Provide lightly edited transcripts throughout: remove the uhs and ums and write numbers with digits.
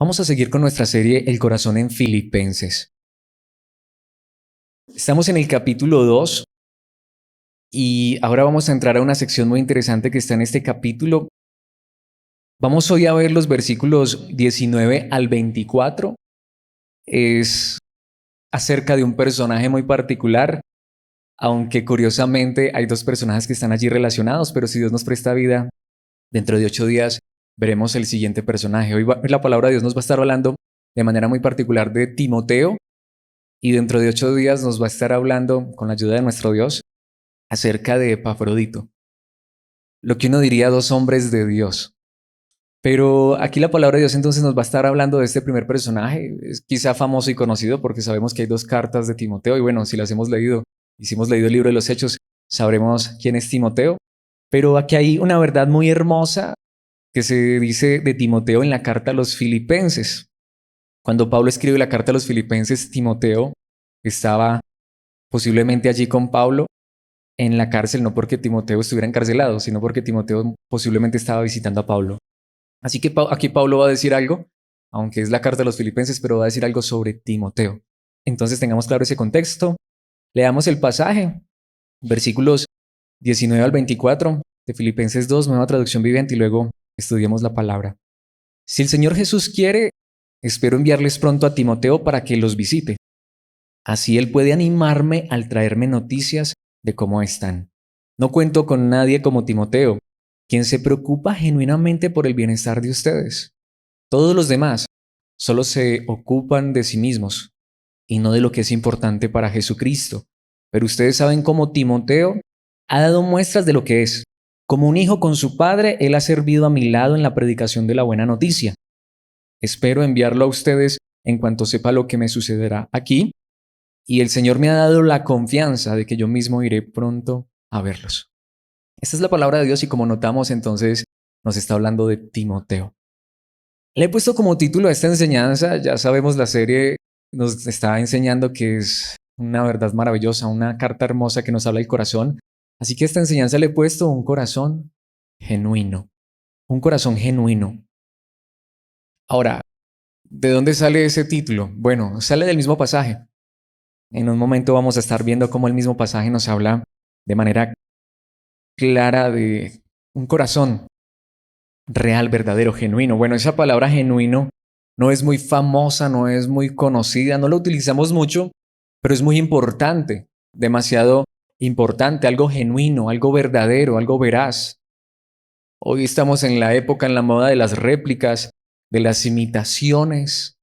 Vamos a seguir con nuestra serie El corazón en Filipenses. Estamos en el capítulo 2 y ahora vamos a entrar a una sección muy interesante que está en este capítulo. Vamos hoy a ver los versículos 19 al 24. Es acerca de un personaje muy particular, aunque curiosamente hay dos personajes que están allí relacionados, pero si Dios nos presta vida, dentro de 8 días veremos el siguiente personaje. Hoy la palabra de Dios nos va a estar hablando de manera muy particular de Timoteo. Y dentro de 8 días nos va a estar hablando, con la ayuda de nuestro Dios, acerca de Epafrodito. Lo que uno diría 2 hombres de Dios. Pero aquí la palabra de Dios entonces nos va a estar hablando de este primer personaje. Es quizá famoso y conocido porque sabemos que hay 2 cartas de Timoteo. Y bueno, si las hemos leído, y si hemos leído el libro de los Hechos, sabremos quién es Timoteo. Pero aquí hay una verdad muy hermosa que se dice de Timoteo en la carta a los Filipenses. Cuando Pablo escribe la carta a los Filipenses, Timoteo estaba posiblemente allí con Pablo en la cárcel, no porque Timoteo estuviera encarcelado, sino porque Timoteo posiblemente estaba visitando a Pablo. Así que aquí Pablo va a decir algo, aunque es la carta de los Filipenses, pero va a decir algo sobre Timoteo. Entonces tengamos claro ese contexto. Leamos el pasaje, versículos 19 al 24 de Filipenses 2, nueva traducción viviente, y luego estudiemos la palabra. Si el Señor Jesús quiere, espero enviarles pronto a Timoteo para que los visite. Así él puede animarme al traerme noticias de cómo están. No cuento con nadie como Timoteo, quien se preocupa genuinamente por el bienestar de ustedes. Todos los demás solo se ocupan de sí mismos y no de lo que es importante para Jesucristo. Pero ustedes saben cómo Timoteo ha dado muestras de lo que es. Como un hijo con su padre, él ha servido a mi lado en la predicación de la buena noticia. Espero enviarlo a ustedes en cuanto sepa lo que me sucederá aquí. Y el Señor me ha dado la confianza de que yo mismo iré pronto a verlos. Esta es la palabra de Dios y como notamos entonces nos está hablando de Timoteo. Le he puesto como título a esta enseñanza, ya sabemos la serie nos está enseñando que es una verdad maravillosa, una carta hermosa que nos habla del corazón. Así que a esta enseñanza le he puesto un corazón genuino, un corazón genuino. Ahora, ¿de dónde sale ese título? Bueno, sale del mismo pasaje. En un momento vamos a estar viendo cómo el mismo pasaje nos habla de manera clara de un corazón real, verdadero, genuino. Bueno, esa palabra genuino no es muy famosa, no es muy conocida, no la utilizamos mucho, pero es muy importante, demasiado importante, algo genuino, algo verdadero, algo veraz. Hoy estamos en la época, en la moda de las réplicas, de las imitaciones.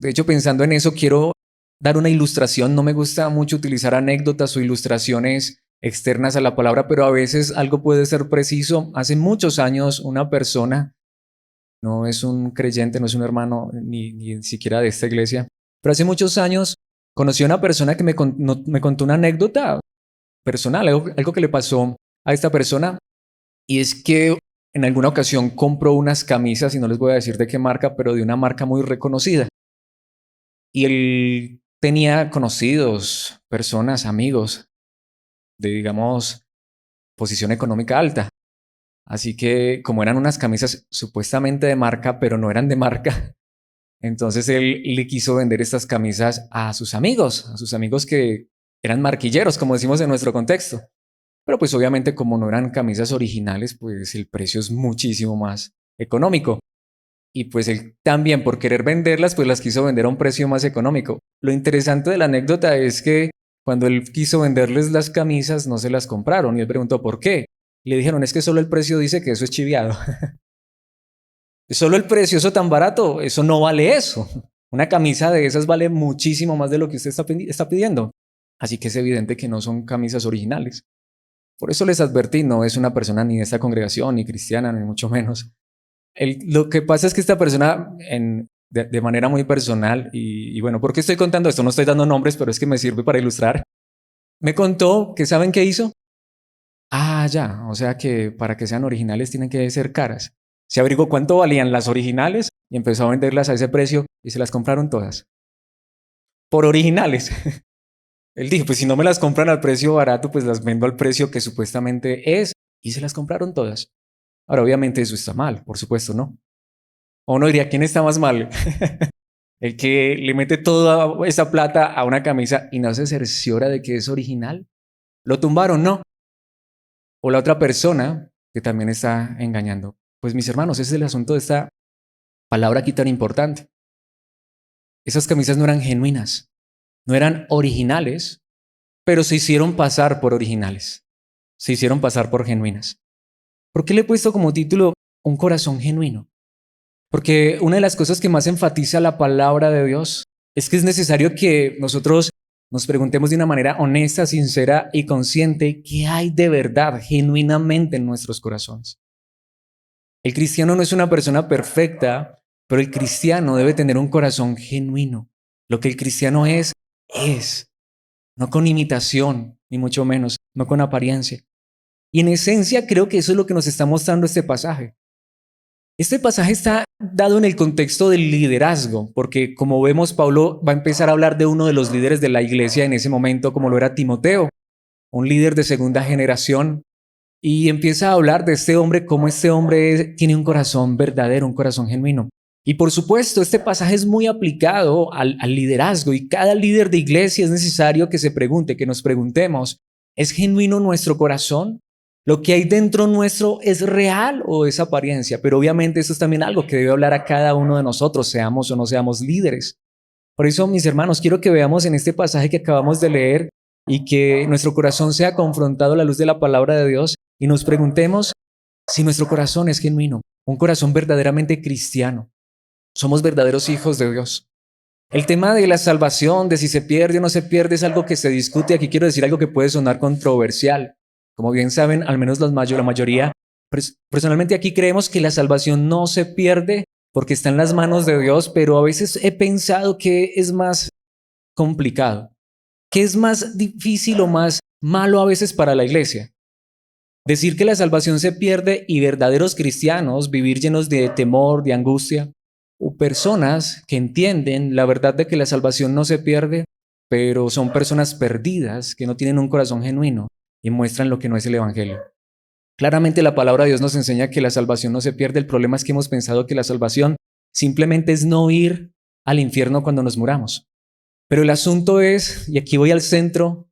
De hecho, pensando en eso, quiero dar una ilustración. No me gusta mucho utilizar anécdotas o ilustraciones externas a la palabra, pero a veces algo puede ser preciso. Hace muchos años una persona, no es un creyente, no es un hermano ni siquiera de esta iglesia, pero hace muchos años conocí a una persona que me contó una anécdota personal, algo que le pasó a esta persona, y es que en alguna ocasión compró unas camisas, y no les voy a decir de qué marca, pero de una marca muy reconocida. Y él tenía conocidos, personas, amigos de, digamos, posición económica alta. Así que como eran unas camisas supuestamente de marca, pero no eran de marca, entonces él le quiso vender estas camisas a sus amigos que eran marquilleros, como decimos en nuestro contexto. Pero pues obviamente como no eran camisas originales, pues el precio es muchísimo más económico. Y pues él también por querer venderlas, pues las quiso vender a un precio más económico. Lo interesante de la anécdota es que cuando él quiso venderles las camisas, no se las compraron y él preguntó por qué. Y le dijeron, es que solo el precio dice que eso es chiviado. Solo el precio, eso tan barato, eso no vale eso. Una camisa de esas vale muchísimo más de lo que usted está pidiendo. Así que es evidente que no son camisas originales. Por eso les advertí, no es una persona ni de esta congregación, ni cristiana, ni mucho menos. Lo que pasa es que esta persona, de manera muy personal, y bueno, ¿por qué estoy contando esto? No estoy dando nombres, pero es que me sirve para ilustrar. Me contó que ¿saben qué hizo? Ah, ya, o sea que para que sean originales tienen que ser caras. Se averiguó cuánto valían las originales y empezó a venderlas a ese precio y se las compraron todas. Por originales. Él dijo, pues si no me las compran al precio barato, pues las vendo al precio que supuestamente es y se las compraron todas. Ahora, obviamente eso está mal, por supuesto, ¿no? O uno diría, ¿quién está más mal? El que le mete toda esa plata a una camisa y no se cerciora de que es original. Lo tumbaron, no. O la otra persona que también está engañando. Pues mis hermanos, ese es el asunto de esta palabra aquí tan importante. Esas camisas no eran genuinas, no eran originales, pero se hicieron pasar por originales. Se hicieron pasar por genuinas. ¿Por qué le he puesto como título un corazón genuino? Porque una de las cosas que más enfatiza la palabra de Dios es que es necesario que nosotros nos preguntemos de una manera honesta, sincera y consciente qué hay de verdad, genuinamente en nuestros corazones. El cristiano no es una persona perfecta, pero el cristiano debe tener un corazón genuino. Lo que el cristiano es, no con imitación, ni mucho menos, no con apariencia. Y en esencia creo que eso es lo que nos está mostrando este pasaje. Este pasaje está dado en el contexto del liderazgo, porque como vemos, Pablo va a empezar a hablar de uno de los líderes de la iglesia en ese momento, como lo era Timoteo, un líder de segunda generación, y empieza a hablar de este hombre, cómo este hombre tiene un corazón verdadero, un corazón genuino. Y por supuesto, este pasaje es muy aplicado al liderazgo y cada líder de iglesia es necesario que se pregunte, que nos preguntemos, ¿es genuino nuestro corazón? ¿Lo que hay dentro nuestro es real o es apariencia? Pero obviamente eso es también algo que debe hablar a cada uno de nosotros, seamos o no seamos líderes. Por eso, mis hermanos, quiero que veamos en este pasaje que acabamos de leer y que nuestro corazón sea confrontado a la luz de la palabra de Dios y nos preguntemos si nuestro corazón es genuino, un corazón verdaderamente cristiano. Somos verdaderos hijos de Dios. El tema de la salvación, de si se pierde o no se pierde, es algo que se discute. Aquí quiero decir algo que puede sonar controversial. Como bien saben, al menos la mayoría, personalmente aquí creemos que la salvación no se pierde porque está en las manos de Dios, pero a veces he pensado que es más complicado, que es más difícil o más malo a veces para la iglesia. Decir que la salvación se pierde y verdaderos cristianos vivir llenos de temor, de angustia, o personas que entienden la verdad de que la salvación no se pierde, pero son personas perdidas que no tienen un corazón genuino y muestran lo que no es el Evangelio. Claramente la palabra de Dios nos enseña que la salvación no se pierde. El problema es que hemos pensado que la salvación simplemente es no ir al infierno cuando nos muramos. Pero el asunto es, y aquí voy al centro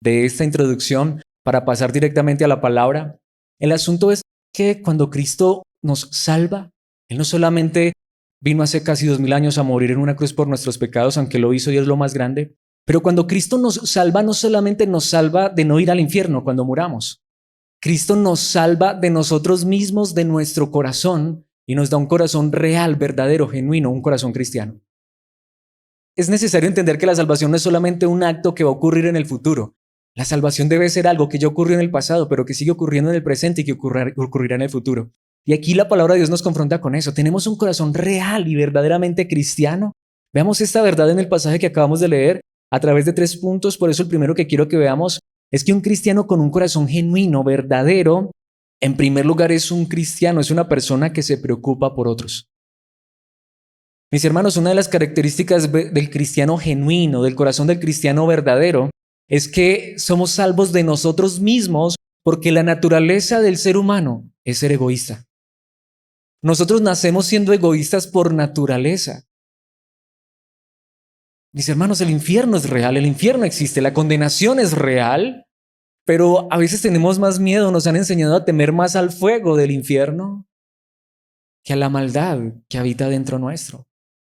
de esta introducción para pasar directamente a la palabra, el asunto es que cuando Cristo nos salva, Él no solamente vino hace casi 2000 años a morir en una cruz por nuestros pecados, aunque lo hizo y es lo más grande, pero cuando Cristo nos salva, no solamente nos salva de no ir al infierno cuando muramos, Cristo nos salva de nosotros mismos, de nuestro corazón, y nos da un corazón real, verdadero, genuino, un corazón cristiano. Es necesario entender que la salvación no es solamente un acto que va a ocurrir en el futuro. La salvación debe ser algo que ya ocurrió en el pasado, pero que sigue ocurriendo en el presente y que ocurrirá en el futuro. Y aquí la palabra de Dios nos confronta con eso. Tenemos un corazón real y verdaderamente cristiano. Veamos esta verdad en el pasaje que acabamos de leer a través de 3 puntos. Por eso el primero que quiero que veamos es que un cristiano con un corazón genuino, verdadero, en primer lugar es un cristiano, es una persona que se preocupa por otros. Mis hermanos, una de las características del cristiano genuino, del corazón del cristiano verdadero, es que somos salvos de nosotros mismos porque la naturaleza del ser humano es ser egoísta. Nosotros nacemos siendo egoístas por naturaleza. Mis hermanos, el infierno es real, el infierno existe, la condenación es real, pero a veces tenemos más miedo, nos han enseñado a temer más al fuego del infierno que a la maldad que habita dentro nuestro.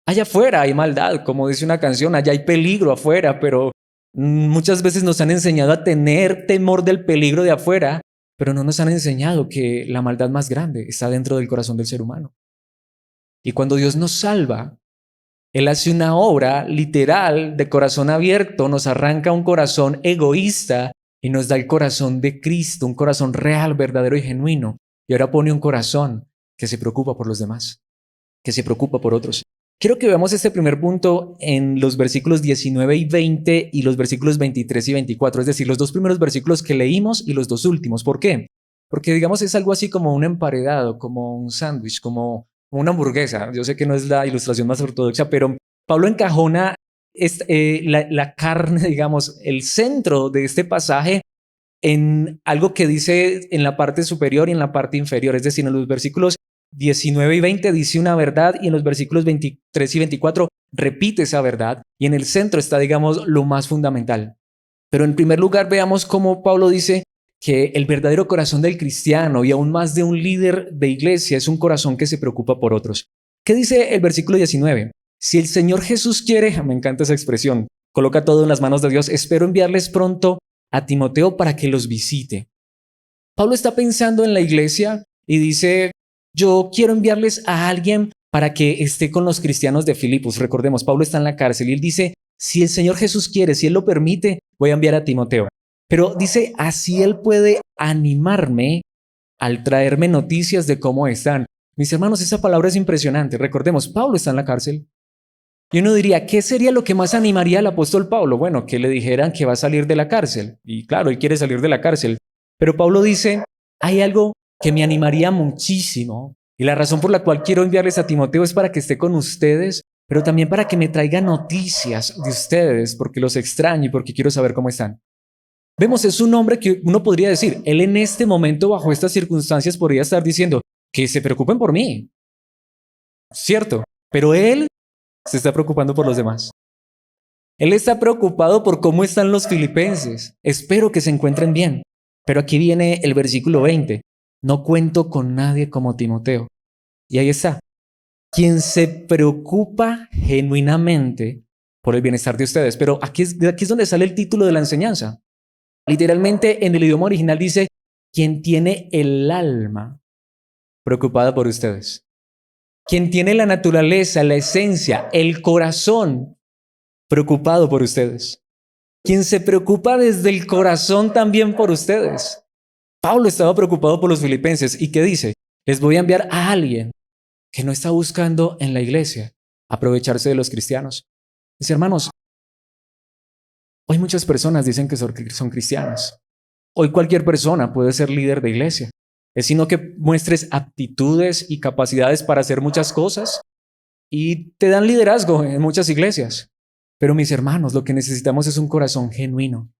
Allá afuera hay maldad, como dice una canción, allá hay peligro afuera, pero muchas veces nos han enseñado a tener temor del peligro de afuera, pero no nos han enseñado que la maldad más grande está dentro del corazón del ser humano. Y cuando Dios nos salva, Él hace una obra literal de corazón abierto, nos arranca un corazón egoísta y nos da el corazón de Cristo, un corazón real, verdadero y genuino. Y ahora pone un corazón que se preocupa por los demás, que se preocupa por otros. Quiero que veamos este primer punto en los versículos 19 y 20 y los versículos 23 y 24, es decir, los 2 primeros versículos que leímos y los 2 últimos. ¿Por qué? Porque digamos es algo así como un emparedado, como un sándwich, como una hamburguesa. Yo sé que no es la ilustración más ortodoxa, pero Pablo encajona la carne, digamos, el centro de este pasaje en algo que dice en la parte superior y en la parte inferior, es decir, en los versículos 19 y 20 dice una verdad y en los versículos 23 y 24 repite esa verdad y en el centro está, digamos, lo más fundamental. Pero en primer lugar veamos cómo Pablo dice que el verdadero corazón del cristiano y aún más de un líder de iglesia es un corazón que se preocupa por otros. ¿Qué dice el versículo 19? Si el Señor Jesús quiere, me encanta esa expresión, coloca todo en las manos de Dios, espero enviarles pronto a Timoteo para que los visite. Pablo está pensando en la iglesia y dice, yo quiero enviarles a alguien para que esté con los cristianos de Filipos. Recordemos, Pablo está en la cárcel y él dice, si el Señor Jesús quiere, si Él lo permite, voy a enviar a Timoteo. Pero dice, así Él puede animarme al traerme noticias de cómo están. Mis hermanos, esa palabra es impresionante. Recordemos, Pablo está en la cárcel. Y uno diría, ¿qué sería lo que más animaría al apóstol Pablo? Bueno, que le dijeran que va a salir de la cárcel. Y claro, él quiere salir de la cárcel. Pero Pablo dice, hay algo que me animaría muchísimo. Y la razón por la cual quiero enviarles a Timoteo es para que esté con ustedes, pero también para que me traiga noticias de ustedes, porque los extraño y porque quiero saber cómo están. Vemos, es un hombre que uno podría decir, él en este momento, bajo estas circunstancias, podría estar diciendo que se preocupen por mí. Cierto, pero él se está preocupando por los demás. Él está preocupado por cómo están los filipenses. Espero que se encuentren bien. Pero aquí viene el versículo 20. No cuento con nadie como Timoteo. Y ahí está. Quien se preocupa genuinamente por el bienestar de ustedes. Pero aquí es donde sale el título de la enseñanza. Literalmente en el idioma original dice, quien tiene el alma preocupada por ustedes. Quien tiene la naturaleza, la esencia, el corazón preocupado por ustedes. Quien se preocupa desde el corazón también por ustedes. Pablo estaba preocupado por los filipenses. ¿Y qué dice? Les voy a enviar a alguien que no está buscando en la iglesia aprovecharse de los cristianos. Mis hermanos, hoy muchas personas dicen que son cristianas. Hoy cualquier persona puede ser líder de iglesia. Es sino que muestres aptitudes y capacidades para hacer muchas cosas y te dan liderazgo en muchas iglesias. Pero mis hermanos, lo que necesitamos es un corazón genuino.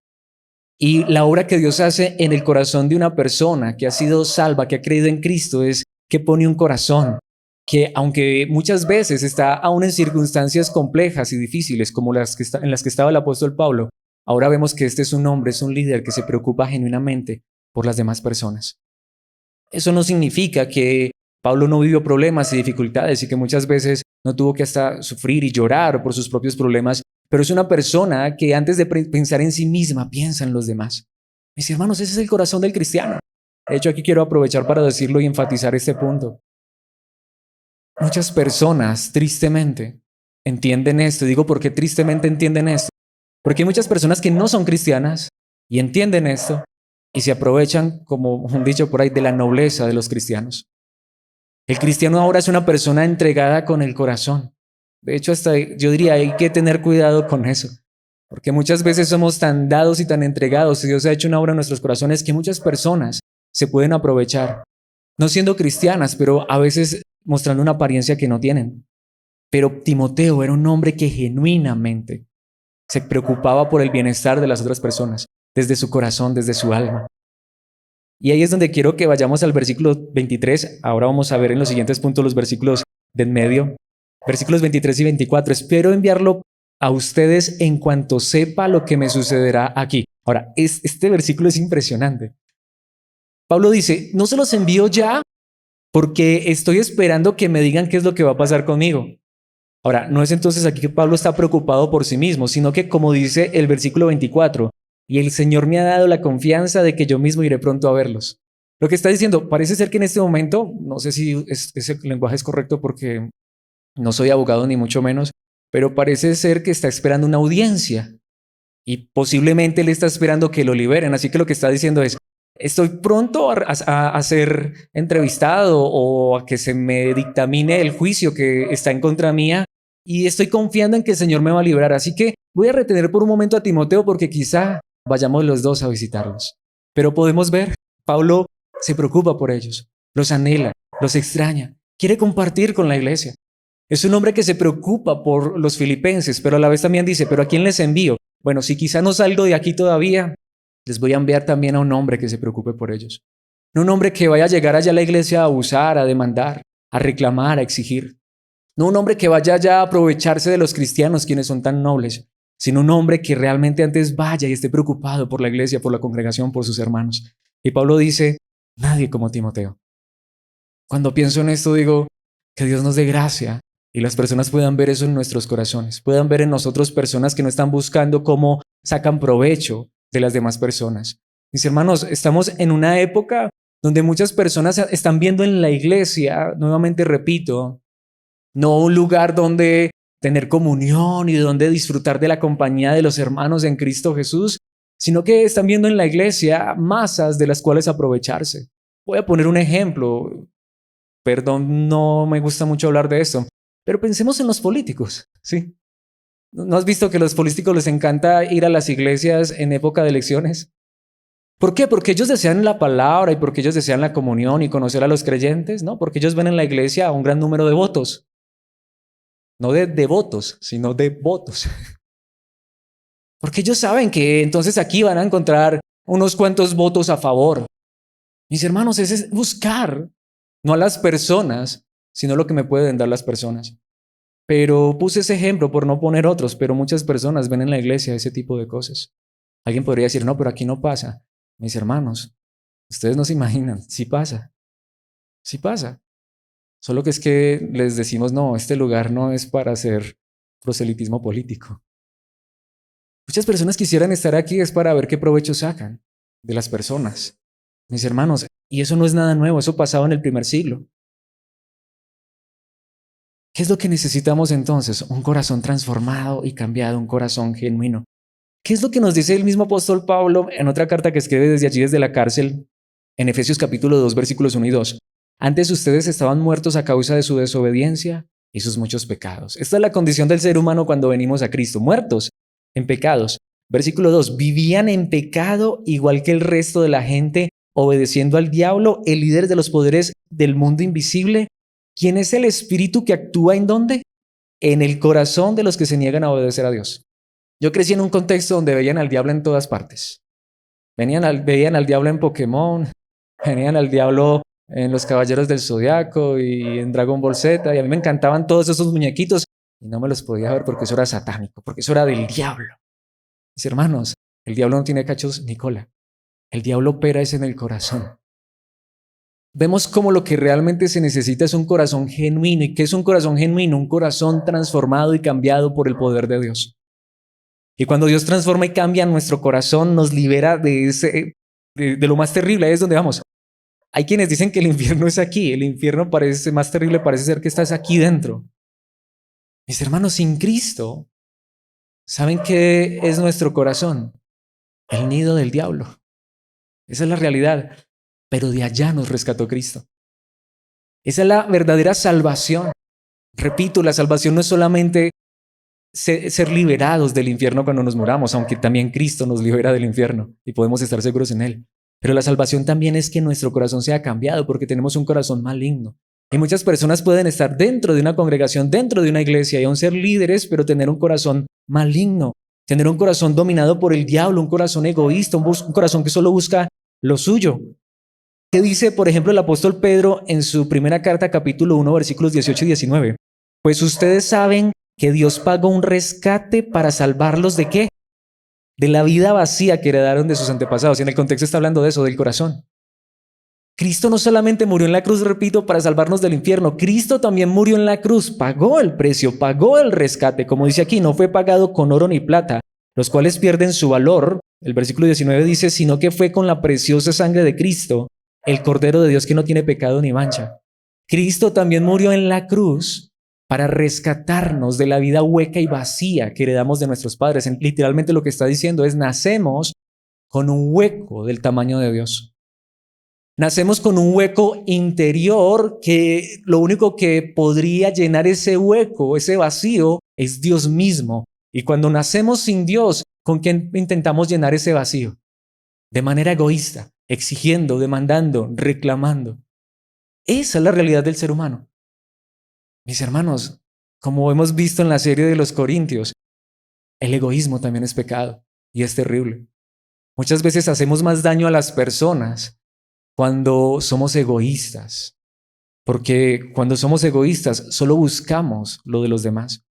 Y la obra que Dios hace en el corazón de una persona que ha sido salva, que ha creído en Cristo, es que pone un corazón que, aunque muchas veces está aún en circunstancias complejas y difíciles como en las que estaba el apóstol Pablo, ahora vemos que este es un hombre, es un líder que se preocupa genuinamente por las demás personas. Eso no significa que Pablo no vivió problemas y dificultades y que muchas veces no tuvo que hasta sufrir y llorar por sus propios problemas, pero es una persona que antes de pensar en sí misma piensa en los demás. Mis hermanos, ese es el corazón del cristiano. De hecho, aquí quiero aprovechar para decirlo y enfatizar este punto. Muchas personas, tristemente, entienden esto. Digo, ¿por qué tristemente entienden esto? Porque hay muchas personas que no son cristianas y entienden esto y se aprovechan, como un dicho por ahí, de la nobleza de los cristianos. El cristiano ahora es una persona entregada con el corazón. De hecho, hasta yo diría, hay que tener cuidado con eso, porque muchas veces somos tan dados y tan entregados, y Dios ha hecho una obra en nuestros corazones que muchas personas se pueden aprovechar, no siendo cristianas, pero a veces mostrando una apariencia que no tienen. Pero Timoteo era un hombre que genuinamente se preocupaba por el bienestar de las otras personas, desde su corazón, desde su alma. Y ahí es donde quiero que vayamos al versículo 23. Ahora vamos a ver en los siguientes puntos los versículos del medio. Versículos 23 y 24. Espero enviarlo a ustedes en cuanto sepa lo que me sucederá aquí. Ahora, este versículo es impresionante. Pablo dice, no se los envío ya porque estoy esperando que me digan qué es lo que va a pasar conmigo. Ahora, no es entonces aquí que Pablo está preocupado por sí mismo, sino que como dice el versículo 24, y el Señor me ha dado la confianza de que yo mismo iré pronto a verlos. Lo que está diciendo, parece ser que en este momento, no sé si ese lenguaje es correcto porque no soy abogado ni mucho menos, pero parece ser que está esperando una audiencia y posiblemente él está esperando que lo liberen. Así que lo que está diciendo es, estoy pronto a ser entrevistado o a que se me dictamine el juicio que está en contra mía y estoy confiando en que el Señor me va a librar. Así que voy a retener por un momento a Timoteo porque quizá vayamos los dos a visitarlos. Pero podemos ver, Pablo se preocupa por ellos, los anhela, los extraña, quiere compartir con la iglesia. Es un hombre que se preocupa por los filipenses, pero a la vez también dice, ¿pero a quién les envío? Bueno, si quizá no salgo de aquí todavía, les voy a enviar también a un hombre que se preocupe por ellos. No un hombre que vaya a llegar allá a la iglesia a abusar, a demandar, a reclamar, a exigir. No un hombre que vaya ya a aprovecharse de los cristianos, quienes son tan nobles, sino un hombre que realmente antes vaya y esté preocupado por la iglesia, por la congregación, por sus hermanos. Y Pablo dice, nadie como Timoteo. Cuando pienso en esto digo, que Dios nos dé gracia y las personas puedan ver eso en nuestros corazones, puedan ver en nosotros personas que no están buscando cómo sacan provecho de las demás personas. Mis hermanos, estamos en una época donde muchas personas están viendo en la iglesia, nuevamente repito, no un lugar donde tener comunión y donde disfrutar de la compañía de los hermanos en Cristo Jesús, sino que están viendo en la iglesia masas de las cuales aprovecharse. Voy a poner un ejemplo. Perdón, no me gusta mucho hablar de esto, pero pensemos en los políticos, ¿sí? ¿No has visto que a los políticos les encanta ir a las iglesias en época de elecciones? ¿Por qué? Porque ellos desean la palabra y porque ellos desean la comunión y conocer a los creyentes, ¿no? Porque ellos ven en la iglesia un gran número de votos. No de devotos, sino de votos. Porque ellos saben que entonces aquí van a encontrar unos cuantos votos a favor. Mis hermanos, ese es buscar, no a las personas, sino lo que me pueden dar las personas. Pero puse ese ejemplo por no poner otros, pero muchas personas ven en la iglesia ese tipo de cosas. Alguien podría decir, no, pero aquí no pasa. Mis hermanos, ustedes no se imaginan, sí pasa, sí pasa. Solo que es que les decimos, no, este lugar no es para hacer proselitismo político. Muchas personas quisieran estar aquí es para ver qué provecho sacan de las personas. Mis hermanos, y eso no es nada nuevo, eso pasaba en el primer siglo. ¿Qué es lo que necesitamos entonces? Un corazón transformado y cambiado, un corazón genuino. ¿Qué es lo que nos dice el mismo apóstol Pablo en otra carta que escribe desde allí, desde la cárcel, en Efesios capítulo 2, versículos 1 y 2? Antes ustedes estaban muertos a causa de su desobediencia y sus muchos pecados. Esta es la condición del ser humano cuando venimos a Cristo, muertos en pecados. Versículo 2, vivían en pecado igual que el resto de la gente, obedeciendo al diablo, el líder de los poderes del mundo invisible. ¿Quién es el espíritu que actúa en dónde? En el corazón de los que se niegan a obedecer a Dios. Yo crecí en un contexto donde veían al diablo en todas partes. Veían al diablo en Pokémon, veían al diablo en los Caballeros del Zodiaco y en Dragon Ball Z, y a mí me encantaban todos esos muñequitos y no me los podía ver porque eso era satánico, porque eso era del diablo. Mis hermanos, el diablo no tiene cachos ni cola. El diablo opera es en el corazón. Vemos como lo que realmente se necesita es un corazón genuino. ¿Y qué es un corazón genuino? Un corazón transformado y cambiado por el poder de Dios. Y cuando Dios transforma y cambia nuestro corazón, nos libera de lo más terrible. Ahí es donde vamos. Hay quienes dicen que el infierno es aquí. El infierno parece más terrible, parece ser que estás aquí dentro. Mis hermanos, sin Cristo, ¿saben qué es nuestro corazón? El nido del diablo. Esa es la realidad. Pero de allá nos rescató Cristo. Esa es la verdadera salvación. Repito, la salvación no es solamente ser liberados del infierno cuando nos moramos, aunque también Cristo nos libera del infierno y podemos estar seguros en Él. Pero la salvación también es que nuestro corazón sea cambiado porque tenemos un corazón maligno. Y muchas personas pueden estar dentro de una congregación, dentro de una iglesia y aún ser líderes, pero tener un corazón maligno, tener un corazón dominado por el diablo, un corazón egoísta, un corazón que solo busca lo suyo. ¿Qué dice, por ejemplo, el apóstol Pedro en su primera carta, capítulo 1, versículos 18 y 19? Pues ustedes saben que Dios pagó un rescate para salvarlos ¿de qué? De la vida vacía que heredaron de sus antepasados. Y en el contexto está hablando de eso, del corazón. Cristo no solamente murió en la cruz, repito, para salvarnos del infierno. Cristo también murió en la cruz, pagó el precio, pagó el rescate. Como dice aquí, no fue pagado con oro ni plata, los cuales pierden su valor. El versículo 19 dice, sino que fue con la preciosa sangre de Cristo, el Cordero de Dios que no tiene pecado ni mancha. Cristo también murió en la cruz para rescatarnos de la vida hueca y vacía que heredamos de nuestros padres. Literalmente lo que está diciendo es, nacemos con un hueco del tamaño de Dios. Nacemos con un hueco interior que lo único que podría llenar ese hueco, ese vacío, es Dios mismo. Y cuando nacemos sin Dios, ¿con quién intentamos llenar ese vacío? De manera egoísta, exigiendo, demandando, reclamando. Esa es la realidad del ser humano. Mis hermanos, como hemos visto en la serie de los Corintios, el egoísmo también es pecado y es terrible. Muchas veces hacemos más daño a las personas cuando somos egoístas. Porque cuando somos egoístas, solo buscamos lo de los demás.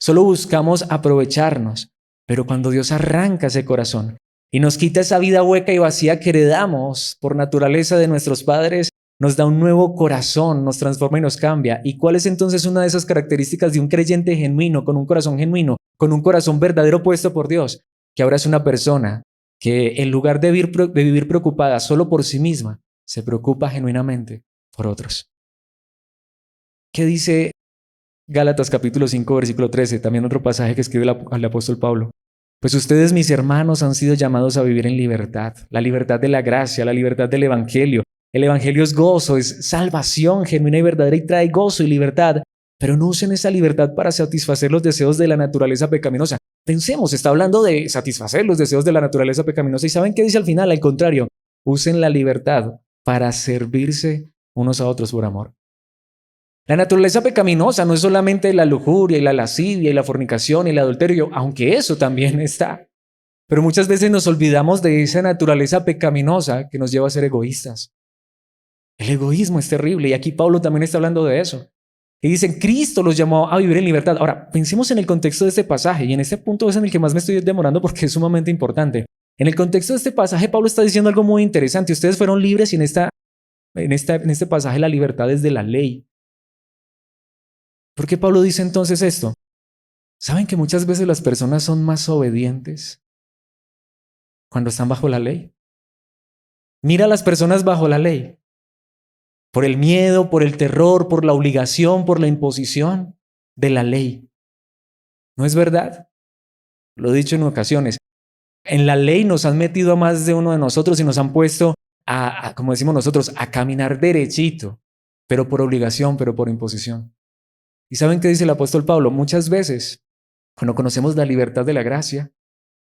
Solo buscamos aprovecharnos. Pero cuando Dios arranca ese corazón y nos quita esa vida hueca y vacía que heredamos por naturaleza de nuestros padres, nos da un nuevo corazón, nos transforma y nos cambia. ¿Y cuál es entonces una de esas características de un creyente genuino, con un corazón genuino, con un corazón verdadero puesto por Dios? Que ahora es una persona que en lugar de vivir preocupada solo por sí misma, se preocupa genuinamente por otros. ¿Qué dice Gálatas capítulo 5, versículo 13? También otro pasaje que escribe el apóstol Pablo. Pues ustedes, mis hermanos, han sido llamados a vivir en libertad, la libertad de la gracia, la libertad del evangelio. El evangelio es gozo, es salvación genuina y verdadera y trae gozo y libertad, pero no usen esa libertad para satisfacer los deseos de la naturaleza pecaminosa. Pensemos, está hablando de satisfacer los deseos de la naturaleza pecaminosa. ¿Y saben qué dice al final? Al contrario, usen la libertad para servirse unos a otros por amor. La naturaleza pecaminosa no es solamente la lujuria y la lascivia y la fornicación y el adulterio, aunque eso también está. Pero muchas veces nos olvidamos de esa naturaleza pecaminosa que nos lleva a ser egoístas. El egoísmo es terrible y aquí Pablo también está hablando de eso. Y dicen, Cristo los llamó a vivir en libertad. Ahora, pensemos en el contexto de este pasaje y en este punto es en el que más me estoy demorando porque es sumamente importante. En el contexto de este pasaje, Pablo está diciendo algo muy interesante. Ustedes fueron libres y en este pasaje la libertad es de la ley. ¿Por qué Pablo dice entonces esto? ¿Saben que muchas veces las personas son más obedientes cuando están bajo la ley? Mira a las personas bajo la ley. Por el miedo, por el terror, por la obligación, por la imposición de la ley. ¿No es verdad? Lo he dicho en ocasiones. En la ley nos han metido a más de uno de nosotros y nos han puesto como decimos nosotros, a caminar derechito, pero por obligación, pero por imposición. ¿Y saben qué dice el apóstol Pablo? Muchas veces, cuando conocemos la libertad de la gracia,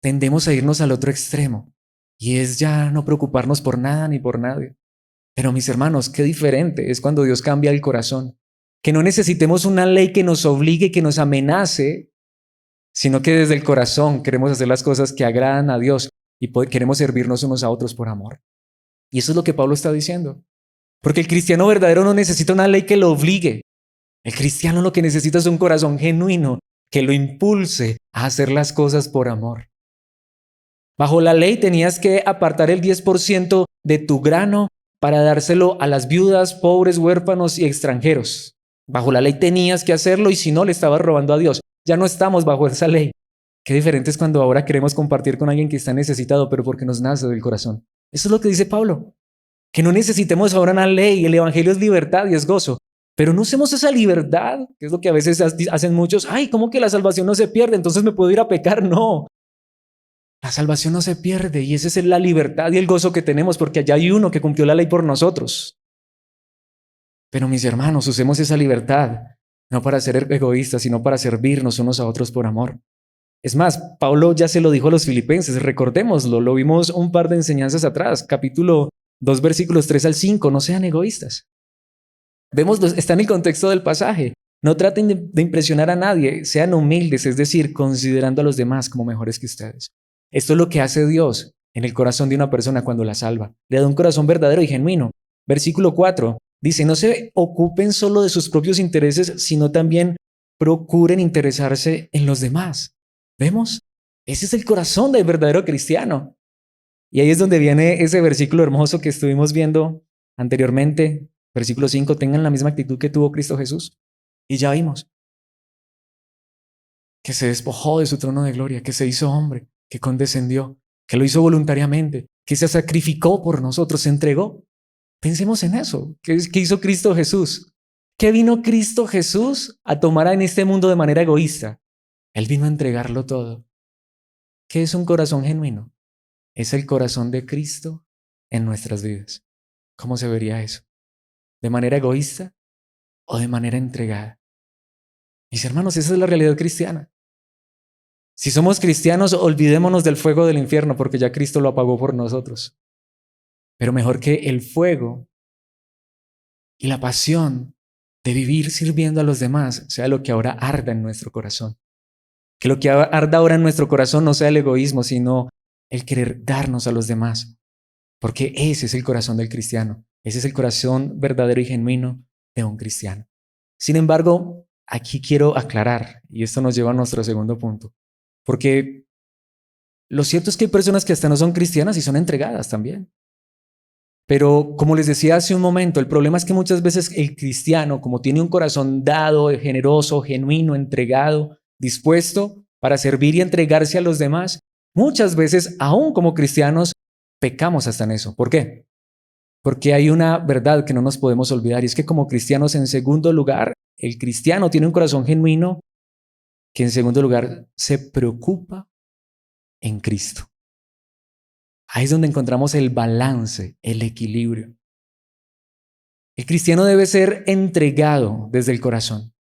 tendemos a irnos al otro extremo y es ya no preocuparnos por nada ni por nadie. Pero mis hermanos, qué diferente es cuando Dios cambia el corazón. Que no necesitemos una ley que nos obligue, que nos amenace, sino que desde el corazón queremos hacer las cosas que agradan a Dios y queremos servirnos unos a otros por amor. Y eso es lo que Pablo está diciendo. Porque el cristiano verdadero no necesita una ley que lo obligue. El cristiano lo que necesita es un corazón genuino que lo impulse a hacer las cosas por amor. Bajo la ley tenías que apartar el 10% de tu grano para dárselo a las viudas, pobres, huérfanos y extranjeros. Bajo la ley tenías que hacerlo y si no le estabas robando a Dios. Ya no estamos bajo esa ley. Qué diferente es cuando ahora queremos compartir con alguien que está necesitado, pero porque nos nace del corazón. Eso es lo que dice Pablo. Que no necesitemos ahora una ley. El evangelio es libertad y es gozo. Pero no usemos esa libertad, que es lo que a veces hacen muchos. Ay, ¿cómo que la salvación no se pierde? Entonces me puedo ir a pecar. No. La salvación no se pierde y esa es la libertad y el gozo que tenemos porque allá hay uno que cumplió la ley por nosotros. Pero mis hermanos, usemos esa libertad no para ser egoístas, sino para servirnos unos a otros por amor. Es más, Pablo ya se lo dijo a los filipenses, recordémoslo, lo vimos un par de enseñanzas atrás, capítulo 2, versículos 3 al 5, no sean egoístas. Vemos, está en el contexto del pasaje. No traten de impresionar a nadie, sean humildes, es decir, considerando a los demás como mejores que ustedes. Esto es lo que hace Dios en el corazón de una persona cuando la salva. Le da un corazón verdadero y genuino. Versículo 4 dice, no se ocupen solo de sus propios intereses, sino también procuren interesarse en los demás. ¿Vemos? Ese es el corazón del verdadero cristiano. Y ahí es donde viene ese versículo hermoso que estuvimos viendo anteriormente. Versículo 5, tengan la misma actitud que tuvo Cristo Jesús. Y ya vimos que se despojó de su trono de gloria, que se hizo hombre, que condescendió, que lo hizo voluntariamente, que se sacrificó por nosotros, se entregó. Pensemos en eso. ¿Qué hizo Cristo Jesús? ¿Qué vino Cristo Jesús a tomar en este mundo de manera egoísta? Él vino a entregarlo todo. ¿Qué es un corazón genuino? Es el corazón de Cristo en nuestras vidas. ¿Cómo se vería eso? ¿De manera egoísta o de manera entregada? Mis hermanos, esa es la realidad cristiana. Si somos cristianos, olvidémonos del fuego del infierno porque ya Cristo lo apagó por nosotros. Pero mejor que el fuego y la pasión de vivir sirviendo a los demás sea lo que ahora arda en nuestro corazón. Que lo que arda ahora en nuestro corazón no sea el egoísmo, sino el querer darnos a los demás. Porque ese es el corazón del cristiano. Ese es el corazón verdadero y genuino de un cristiano. Sin embargo, aquí quiero aclarar, y esto nos lleva a nuestro segundo punto, porque lo cierto es que hay personas que hasta no son cristianas y son entregadas también. Pero como les decía hace un momento, el problema es que muchas veces el cristiano, como tiene un corazón dado, generoso, genuino, entregado, dispuesto para servir y entregarse a los demás, muchas veces, aún como cristianos, pecamos hasta en eso. ¿Por qué? Porque hay una verdad que no nos podemos olvidar, y es que como cristianos, en segundo lugar, el cristiano tiene un corazón genuino que en segundo lugar se preocupa en Cristo. Ahí es donde encontramos el balance, el equilibrio. El cristiano debe ser entregado desde el corazón.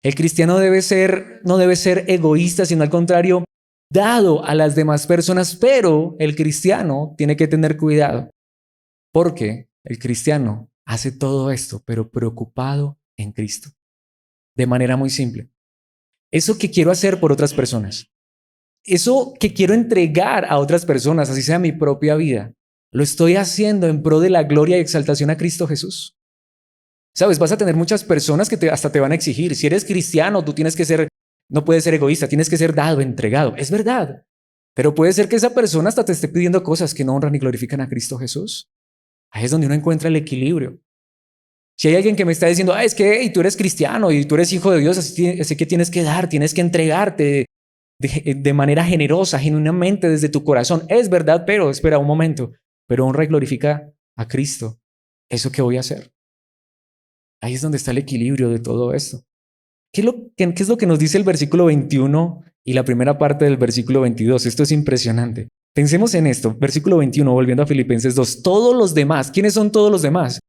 El cristiano no debe ser egoísta, sino al contrario, dado a las demás personas, pero el cristiano tiene que tener cuidado, porque el cristiano hace todo esto, pero preocupado en Cristo, de manera muy simple. Eso que quiero hacer por otras personas, eso que quiero entregar a otras personas, así sea mi propia vida, lo estoy haciendo en pro de la gloria y exaltación a Cristo Jesús. Sabes, vas a tener muchas personas que hasta te van a exigir. Si eres cristiano, tú tienes que ser, no puedes ser egoísta, tienes que ser dado, entregado. Es verdad. Pero puede ser que esa persona hasta te esté pidiendo cosas que no honran ni glorifican a Cristo Jesús. Ahí es donde uno encuentra el equilibrio. Si hay alguien que me está diciendo, es que tú eres cristiano y tú eres hijo de Dios, así que tienes que dar, tienes que entregarte de manera generosa, genuinamente desde tu corazón. Es verdad, pero espera un momento. Pero honra y glorifica a Cristo. ¿Eso qué voy a hacer? Ahí es donde está el equilibrio de todo esto. ¿Qué es lo que nos dice el versículo 21 y la primera parte del versículo 22? Esto es impresionante. Pensemos en esto. Versículo 21, volviendo a Filipenses 2. Todos los demás. ¿Quiénes son todos los demás?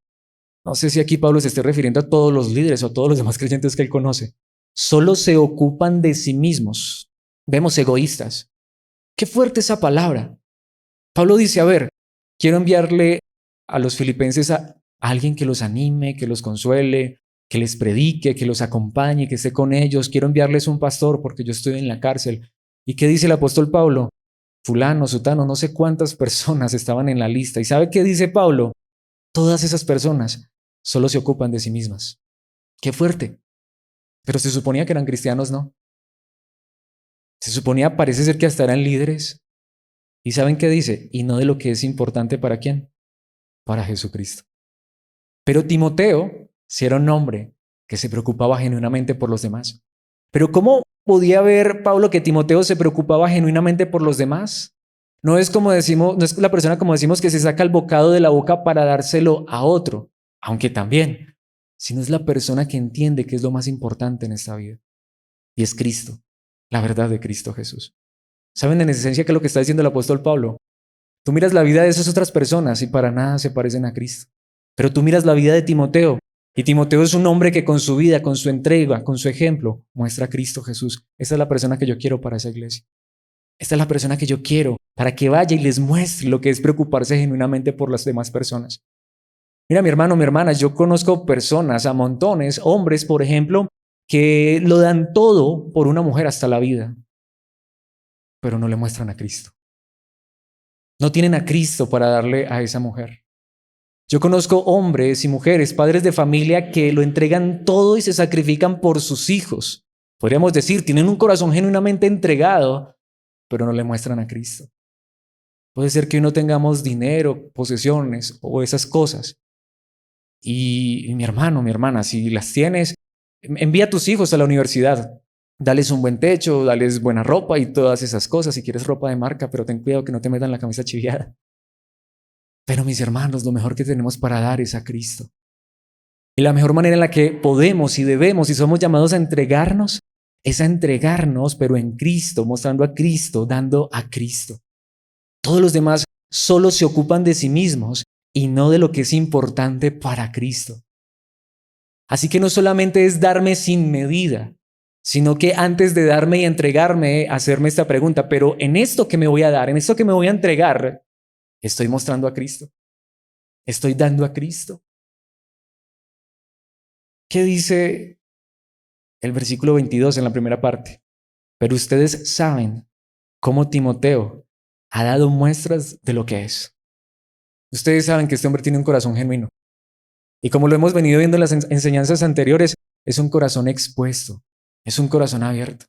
No sé si aquí Pablo se esté refiriendo a todos los líderes o a todos los demás creyentes que él conoce. Solo se ocupan de sí mismos. Vemos egoístas. Qué fuerte esa palabra. Pablo dice, a ver, quiero enviarle a los filipenses a alguien que los anime, que los consuele, que les predique, que los acompañe, que esté con ellos. Quiero enviarles un pastor porque yo estoy en la cárcel. ¿Y qué dice el apóstol Pablo? Fulano, sutano, no sé cuántas personas estaban en la lista. ¿Y sabe qué dice Pablo? Todas esas personas solo se ocupan de sí mismas. Qué fuerte. Pero se suponía que eran cristianos, ¿no? Se suponía, parece ser que hasta eran líderes. ¿Y saben qué dice? Y no de lo que es importante para quién, para Jesucristo. Pero Timoteo sí era un hombre que se preocupaba genuinamente por los demás. Pero ¿cómo podía ver Pablo que Timoteo se preocupaba genuinamente por los demás? No es como decimos, no es la persona como decimos que se saca el bocado de la boca para dárselo a otro, aunque también, sino es la persona que entiende que es lo más importante en esta vida. Y es Cristo, la verdad de Cristo Jesús. ¿Saben en esencia qué es lo que está diciendo el apóstol Pablo? Tú miras la vida de esas otras personas y para nada se parecen a Cristo. Pero tú miras la vida de Timoteo y Timoteo es un hombre que con su vida, con su entrega, con su ejemplo, muestra a Cristo Jesús. Esta es la persona que yo quiero para esa iglesia. Esta es la persona que yo quiero para que vaya y les muestre lo que es preocuparse genuinamente por las demás personas. Mira, mi hermano, mi hermana, yo conozco personas a montones, hombres, por ejemplo, que lo dan todo por una mujer hasta la vida, pero no le muestran a Cristo. No tienen a Cristo para darle a esa mujer. Yo conozco hombres y mujeres, padres de familia que lo entregan todo y se sacrifican por sus hijos. Podríamos decir, tienen un corazón genuinamente entregado, pero no le muestran a Cristo. Puede ser que no tengamos dinero, posesiones o esas cosas. Y mi hermano, mi hermana, si las tienes, envía a tus hijos a la universidad. Dales un buen techo, dales buena ropa y todas esas cosas. Si quieres ropa de marca, pero ten cuidado que no te metan la camisa chiviada. Pero mis hermanos, lo mejor que tenemos para dar es a Cristo. Y la mejor manera en la que podemos y debemos y somos llamados a entregarnos es a entregarnos, pero en Cristo, mostrando a Cristo, dando a Cristo. Todos los demás solo se ocupan de sí mismos y no de lo que es importante para Cristo. Así que no solamente es darme sin medida, sino que antes de darme y entregarme, hacerme esta pregunta, pero en esto que me voy a dar, en esto que me voy a entregar, ¿estoy mostrando a Cristo? ¿Estoy dando a Cristo? ¿Qué dice el versículo 22 en la primera parte? Pero ustedes saben cómo Timoteo ha dado muestras de lo que es. Ustedes saben que este hombre tiene un corazón genuino. Y como lo hemos venido viendo en las enseñanzas anteriores, es un corazón expuesto, es un corazón abierto.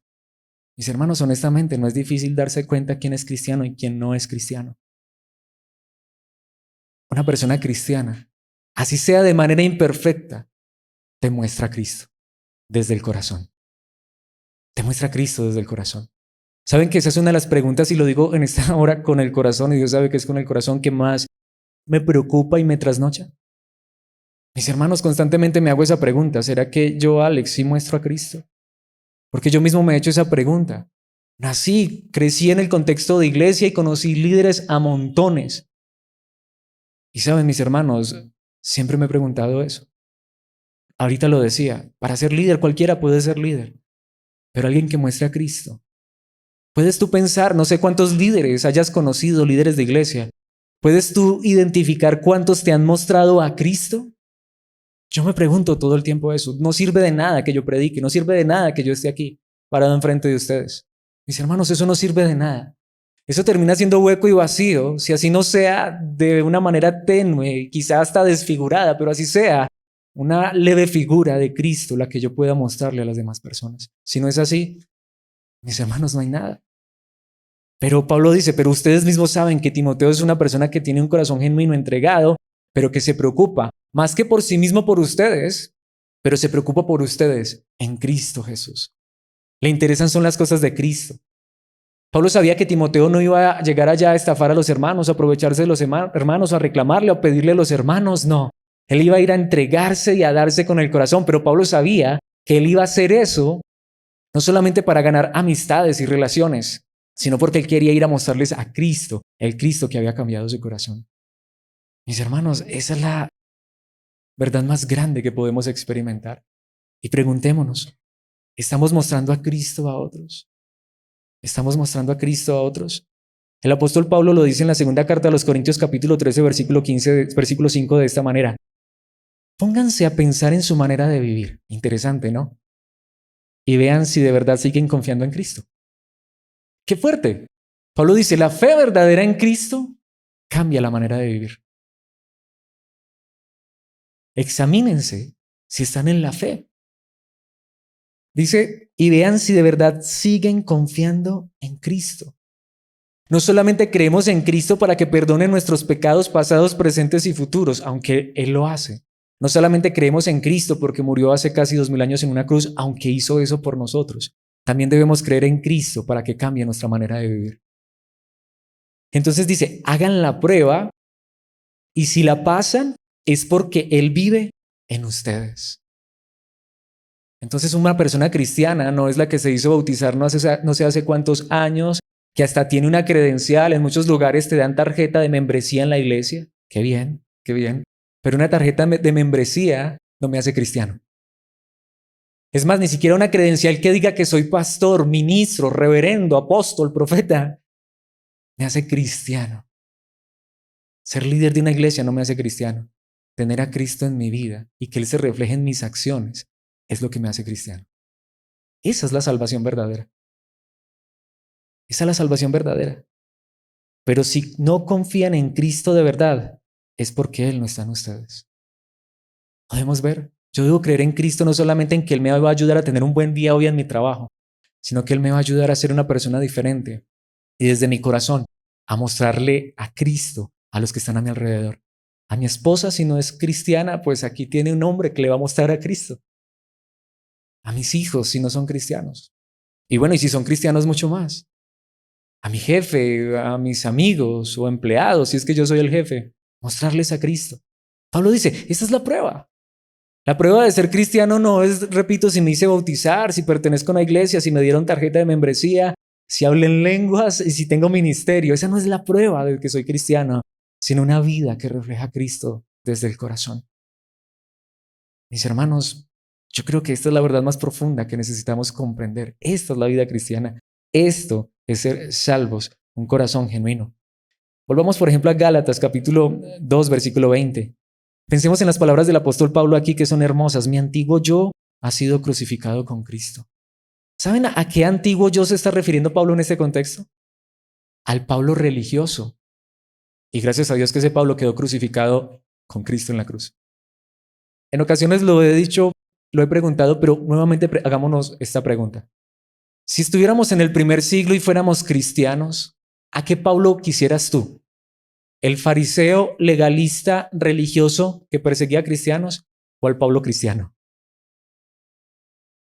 Mis hermanos, honestamente, no es difícil darse cuenta quién es cristiano y quién no es cristiano. Una persona cristiana, así sea de manera imperfecta, te muestra a Cristo desde el corazón. Te muestra a Cristo desde el corazón. ¿Saben que esa es una de las preguntas, y lo digo en esta hora con el corazón, y Dios sabe que es con el corazón que más me preocupa y me trasnocha? Mis hermanos, constantemente me hago esa pregunta. ¿Será que yo, Alex, sí muestro a Cristo? Porque yo mismo me he hecho esa pregunta. Nací, crecí en el contexto de iglesia y conocí líderes a montones. Y saben, mis hermanos, siempre me he preguntado eso. Ahorita lo decía, para ser líder cualquiera puede ser líder, pero alguien que muestre a Cristo. Puedes tú pensar, no sé cuántos líderes hayas conocido, líderes de iglesia. ¿Puedes tú identificar cuántos te han mostrado a Cristo? Yo me pregunto todo el tiempo eso. No sirve de nada que yo predique, no sirve de nada que yo esté aquí parado enfrente de ustedes. Mis hermanos, eso no sirve de nada. Eso termina siendo hueco y vacío, si así no sea de una manera tenue, quizá hasta desfigurada, pero así sea una leve figura de Cristo la que yo pueda mostrarle a las demás personas. Si no es así, mis hermanos, no hay nada. Pero Pablo dice, pero ustedes mismos saben que Timoteo es una persona que tiene un corazón genuino, entregado, pero que se preocupa, más que por sí mismo, por ustedes, pero se preocupa por ustedes en Cristo Jesús. Le interesan son las cosas de Cristo. Pablo sabía que Timoteo no iba a llegar allá a estafar a los hermanos, a aprovecharse de los hermanos, a reclamarle, a pedirle a los hermanos, no. Él iba a ir a entregarse y a darse con el corazón, pero Pablo sabía que él iba a hacer eso no solamente para ganar amistades y relaciones, sino porque él quería ir a mostrarles a Cristo, el Cristo que había cambiado su corazón. Mis hermanos, esa es la verdad más grande que podemos experimentar. Y preguntémonos, ¿estamos mostrando a Cristo a otros? ¿Estamos mostrando a Cristo a otros? El apóstol Pablo lo dice en la segunda carta a los Corintios capítulo 13, versículo 15, versículo 5 de esta manera. Pónganse a pensar en su manera de vivir. Interesante, ¿no? Y vean si de verdad siguen confiando en Cristo. ¡Qué fuerte! Pablo dice, la fe verdadera en Cristo cambia la manera de vivir. Examínense si están en la fe. Dice, y vean si de verdad siguen confiando en Cristo. No solamente creemos en Cristo para que perdone nuestros pecados pasados, presentes y futuros, aunque Él lo hace. No solamente creemos en Cristo porque murió hace casi 2000 años en una cruz, aunque hizo eso por nosotros. También debemos creer en Cristo para que cambie nuestra manera de vivir. Entonces dice, hagan la prueba y si la pasan es porque Él vive en ustedes. Entonces una persona cristiana no es la que se hizo bautizar no sé hace cuántos años, que hasta tiene una credencial, en muchos lugares te dan tarjeta de membresía en la iglesia. Qué bien, qué bien. Pero una tarjeta de membresía no me hace cristiano. Es más, ni siquiera una credencial que diga que soy pastor, ministro, reverendo, apóstol, profeta, me hace cristiano. Ser líder de una iglesia no me hace cristiano. Tener a Cristo en mi vida y que Él se refleje en mis acciones es lo que me hace cristiano. Esa es la salvación verdadera. Esa es la salvación verdadera. Pero si no confían en Cristo de verdad, es porque Él no está en ustedes. Podemos ver, yo debo creer en Cristo no solamente en que Él me va a ayudar a tener un buen día hoy en mi trabajo, sino que Él me va a ayudar a ser una persona diferente y desde mi corazón a mostrarle a Cristo a los que están a mi alrededor. A mi esposa, si no es cristiana, pues aquí tiene un hombre que le va a mostrar a Cristo. A mis hijos, si no son cristianos. Y bueno, y si son cristianos, mucho más. A mi jefe, a mis amigos o empleados, si es que yo soy el jefe, mostrarles a Cristo. Pablo dice, esta es la prueba. La prueba de ser cristiano no es, repito, si me hice bautizar, si pertenezco a una iglesia, si me dieron tarjeta de membresía, si hablo en lenguas y si tengo ministerio. Esa no es la prueba de que soy cristiano, sino una vida que refleja a Cristo desde el corazón. Mis hermanos, yo creo que esta es la verdad más profunda que necesitamos comprender. Esta es la vida cristiana. Esto es ser salvos, un corazón genuino. Volvamos, por ejemplo, a Gálatas, capítulo 2, versículo 20. Pensemos en las palabras del apóstol Pablo aquí que son hermosas. Mi antiguo yo ha sido crucificado con Cristo. ¿Saben a qué antiguo yo se está refiriendo Pablo en este contexto? Al Pablo religioso. Y gracias a Dios que ese Pablo quedó crucificado con Cristo en la cruz. En ocasiones lo he dicho, lo he preguntado, pero nuevamente hagámonos esta pregunta. Si estuviéramos en el primer siglo y fuéramos cristianos, ¿a qué Pablo quisieras tú? ¿El fariseo legalista religioso que perseguía a cristianos o al Pablo cristiano?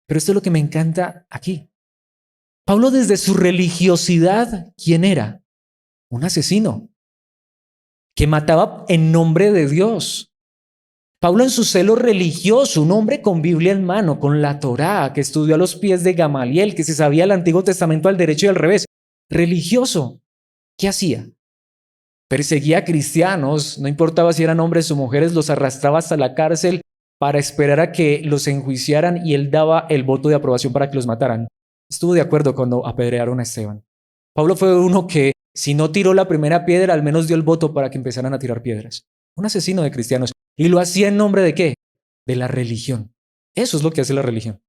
Pero esto es lo que me encanta aquí. Pablo desde su religiosidad, ¿quién era? Un asesino que mataba en nombre de Dios. Pablo en su celo religioso, un hombre con Biblia en mano, con la Torá, que estudió a los pies de Gamaliel, que se sabía el Antiguo Testamento al derecho y al revés. Religioso. ¿Qué hacía? Perseguía a cristianos, no importaba si eran hombres o mujeres, los arrastraba hasta la cárcel para esperar a que los enjuiciaran y él daba el voto de aprobación para que los mataran. Estuvo de acuerdo cuando apedrearon a Esteban. Pablo fue uno que, si no tiró la primera piedra, al menos dio el voto para que empezaran a tirar piedras. Un asesino de cristianos. ¿Y lo hacía en nombre de qué? De la religión. Eso es lo que hace la religión.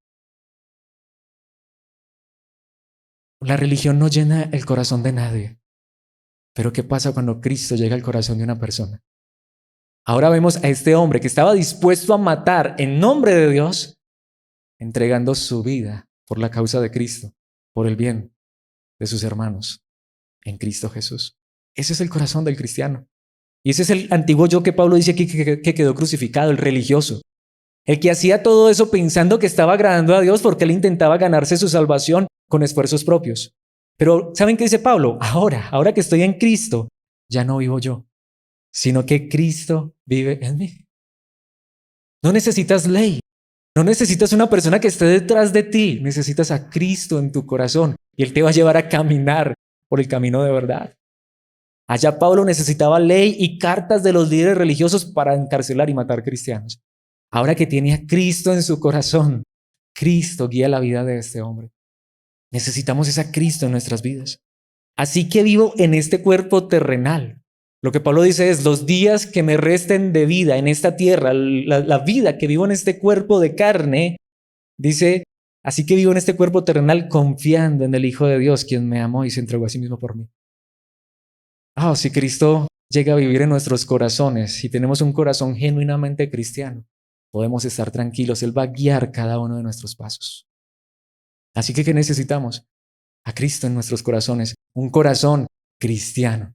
La religión no llena el corazón de nadie. Pero ¿qué pasa cuando Cristo llega al corazón de una persona? Ahora vemos a este hombre que estaba dispuesto a matar en nombre de Dios, entregando su vida por la causa de Cristo, por el bien de sus hermanos en Cristo Jesús. Ese es el corazón del cristiano. Y ese es el antiguo yo que Pablo dice aquí que quedó crucificado, el religioso. El que hacía todo eso pensando que estaba agradando a Dios porque él intentaba ganarse su salvación con esfuerzos propios. Pero ¿saben qué dice Pablo? Ahora que estoy en Cristo, ya no vivo yo, sino que Cristo vive en mí. No necesitas ley, no necesitas una persona que esté detrás de ti, necesitas a Cristo en tu corazón y Él te va a llevar a caminar por el camino de verdad. Allá Pablo necesitaba ley y cartas de los líderes religiosos para encarcelar y matar cristianos. Ahora que tiene a Cristo en su corazón, Cristo guía la vida de este hombre. Necesitamos ese Cristo en nuestras vidas. Así que vivo en este cuerpo terrenal. Lo que Pablo dice es, los días que me resten de vida en esta tierra, la vida que vivo en este cuerpo de carne, dice, así que vivo en este cuerpo terrenal confiando en el Hijo de Dios, quien me amó y se entregó a sí mismo por mí. Si Cristo llega a vivir en nuestros corazones, si tenemos un corazón genuinamente cristiano, podemos estar tranquilos. Él va a guiar cada uno de nuestros pasos. Así que, ¿qué necesitamos? A Cristo en nuestros corazones, un corazón cristiano.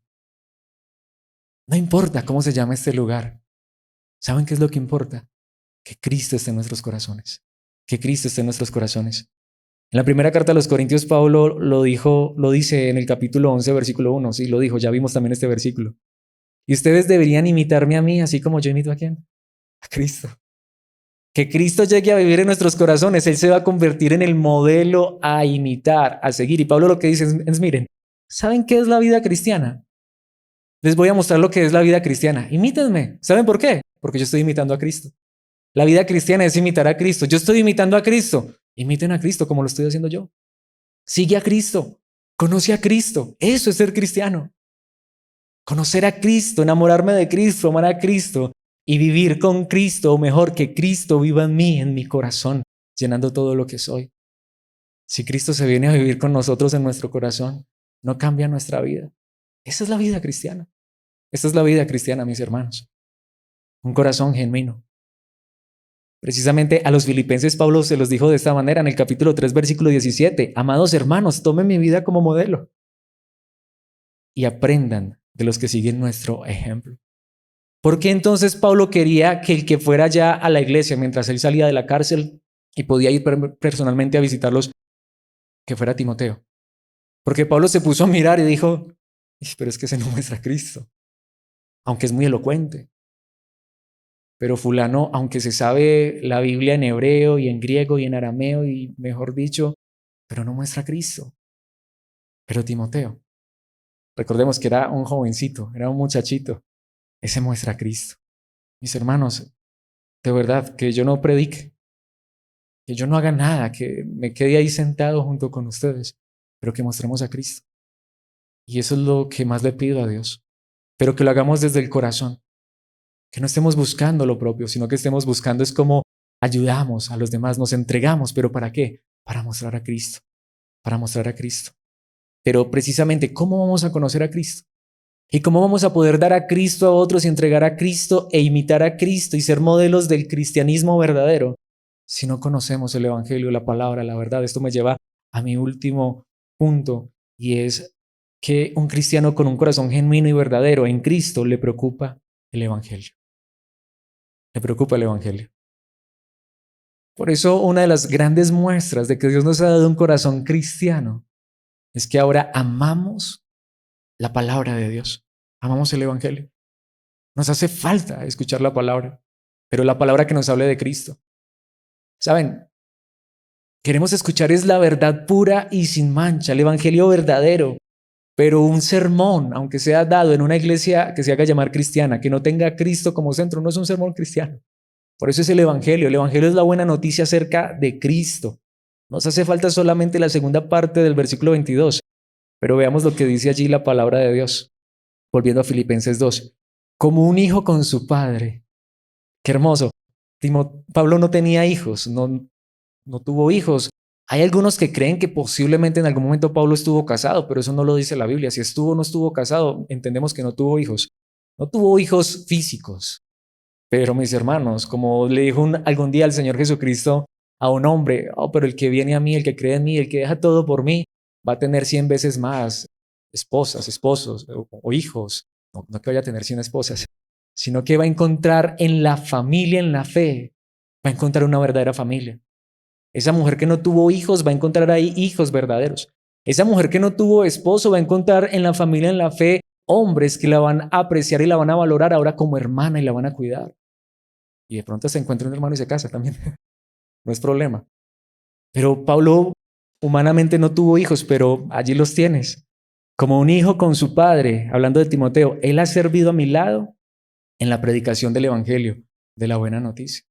No importa cómo se llama este lugar. ¿Saben qué es lo que importa? Que Cristo esté en nuestros corazones. Que Cristo esté en nuestros corazones. En la primera carta a los Corintios, Pablo lo dice en el capítulo 11, versículo 1. Sí, lo dijo, ya vimos también este versículo. Y ustedes deberían imitarme a mí, así como yo imito a quién? A Cristo. Que Cristo llegue a vivir en nuestros corazones. Él se va a convertir en el modelo a imitar, a seguir. Y Pablo lo que dice es miren, ¿saben qué es la vida cristiana? Les voy a mostrar lo que es la vida cristiana. Imítenme. ¿Saben por qué? Porque yo estoy imitando a Cristo. La vida cristiana es imitar a Cristo. Yo estoy imitando a Cristo. Imiten a Cristo como lo estoy haciendo yo. Sigue a Cristo. Conoce a Cristo. Eso es ser cristiano. Conocer a Cristo, enamorarme de Cristo, amar a Cristo y vivir con Cristo, o mejor, que Cristo viva en mí, en mi corazón, llenando todo lo que soy. Si Cristo se viene a vivir con nosotros en nuestro corazón, no cambia nuestra vida. Esa es la vida cristiana. Esta es la vida cristiana, mis hermanos. Un corazón genuino. Precisamente a los filipenses Pablo se los dijo de esta manera en el capítulo 3, versículo 17. Amados hermanos, tomen mi vida como modelo y aprendan de los que siguen nuestro ejemplo. ¿Por qué entonces Pablo quería que el que fuera ya a la iglesia mientras él salía de la cárcel y podía ir personalmente a visitarlos, que fuera Timoteo? Porque Pablo se puso a mirar y dijo, pero es que se no muestra a Cristo, aunque es muy elocuente. Pero fulano, aunque se sabe la Biblia en hebreo y en griego y en arameo y mejor dicho, pero no muestra a Cristo. Pero Timoteo, recordemos que era un jovencito, era un muchachito, ese muestra a Cristo. Mis hermanos, de verdad, que yo no predique, que yo no haga nada, que me quede ahí sentado junto con ustedes, pero que mostremos a Cristo. Y eso es lo que más le pido a Dios, pero que lo hagamos desde el corazón, que no estemos buscando lo propio, sino que estemos buscando es cómo ayudamos a los demás, nos entregamos, pero ¿para qué? Para mostrar a Cristo, para mostrar a Cristo. Pero precisamente, ¿cómo vamos a conocer a Cristo? ¿Y cómo vamos a poder dar a Cristo a otros y entregar a Cristo e imitar a Cristo y ser modelos del cristianismo verdadero si no conocemos el Evangelio, la palabra, la verdad? Esto me lleva a mi último punto, y es que un cristiano con un corazón genuino y verdadero en Cristo le preocupa el Evangelio. Le preocupa el Evangelio. Por eso una de las grandes muestras de que Dios nos ha dado un corazón cristiano es que ahora amamos la palabra de Dios. Amamos el Evangelio. Nos hace falta escuchar la palabra, pero la palabra que nos hable de Cristo. ¿Saben? Queremos escuchar es la verdad pura y sin mancha, el Evangelio verdadero. Pero un sermón, aunque sea dado en una iglesia que se haga llamar cristiana, que no tenga a Cristo como centro, no es un sermón cristiano. Por eso es el Evangelio. El Evangelio es la buena noticia acerca de Cristo. Nos hace falta solamente la segunda parte del versículo 22. Pero veamos lo que dice allí la palabra de Dios. Volviendo a Filipenses 2. Como un hijo con su padre. Qué hermoso. Pablo no tenía hijos, no tuvo hijos. Hay algunos que creen que posiblemente en algún momento Pablo estuvo casado, pero eso no lo dice la Biblia. Si estuvo o no estuvo casado, entendemos que no tuvo hijos. No tuvo hijos físicos. Pero mis hermanos, como le dijo algún día el Señor Jesucristo a un hombre, oh, pero el que viene a mí, el que cree en mí, el que deja todo por mí, va a tener 100 veces más esposas, esposos o hijos. No que vaya a tener 100 esposas, sino que va a encontrar en la familia, en la fe, va a encontrar una verdadera familia. Esa mujer que no tuvo hijos va a encontrar ahí hijos verdaderos. Esa mujer que no tuvo esposo va a encontrar en la familia, en la fe, hombres que la van a apreciar y la van a valorar ahora como hermana y la van a cuidar. Y de pronto se encuentra un hermano y se casa también. No es problema. Pero Pablo humanamente no tuvo hijos, pero allí los tienes. Como un hijo con su padre, hablando de Timoteo, él ha servido a mi lado en la predicación del Evangelio, de la buena noticia.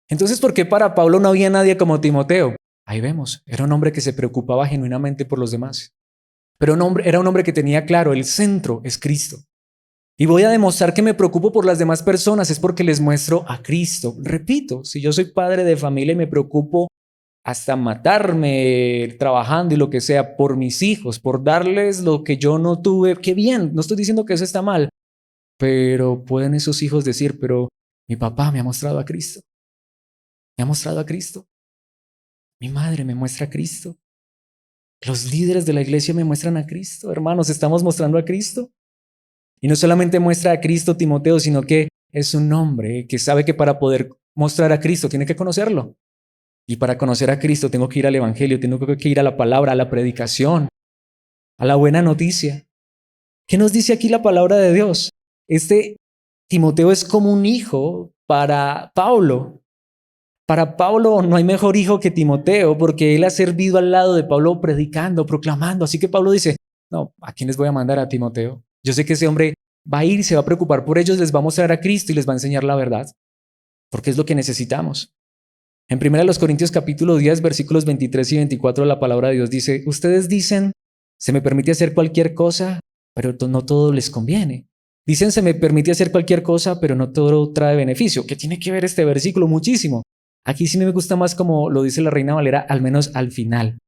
Entonces, ¿por qué para Pablo no había nadie como Timoteo? Ahí vemos, era un hombre que se preocupaba genuinamente por los demás. Pero era un hombre que tenía claro, el centro es Cristo. Y voy a demostrar que me preocupo por las demás personas, es porque les muestro a Cristo. Repito, si yo soy padre de familia y me preocupo hasta matarme trabajando y lo que sea por mis hijos, por darles lo que yo no tuve, qué bien, no estoy diciendo que eso está mal, pero pueden esos hijos decir, pero mi papá me ha mostrado a Cristo. Me ha mostrado a Cristo. Mi madre me muestra a Cristo. Los líderes de la iglesia me muestran a Cristo. Hermanos, estamos mostrando a Cristo. Y no solamente muestra a Cristo Timoteo, sino que es un hombre que sabe que para poder mostrar a Cristo tiene que conocerlo. Y para conocer a Cristo tengo que ir al Evangelio, tengo que ir a la palabra, a la predicación, a la buena noticia. ¿Qué nos dice aquí la palabra de Dios? Este Timoteo es como un hijo para Pablo. Para Pablo no hay mejor hijo que Timoteo porque él ha servido al lado de Pablo predicando, proclamando. Así que Pablo dice, no, ¿a quién les voy a mandar a Timoteo? Yo sé que ese hombre va a ir, se va a preocupar por ellos, les va a mostrar a Cristo y les va a enseñar la verdad, porque es lo que necesitamos. En 1 Corintios capítulo 10, versículos 23 y 24, la palabra de Dios dice, ustedes dicen, se me permite hacer cualquier cosa, pero no todo les conviene. Dicen, se me permite hacer cualquier cosa, pero no todo trae beneficio. ¿Qué tiene que ver este versículo? Muchísimo. Aquí sí me gusta más como lo dice la Reina Valera, al menos al final.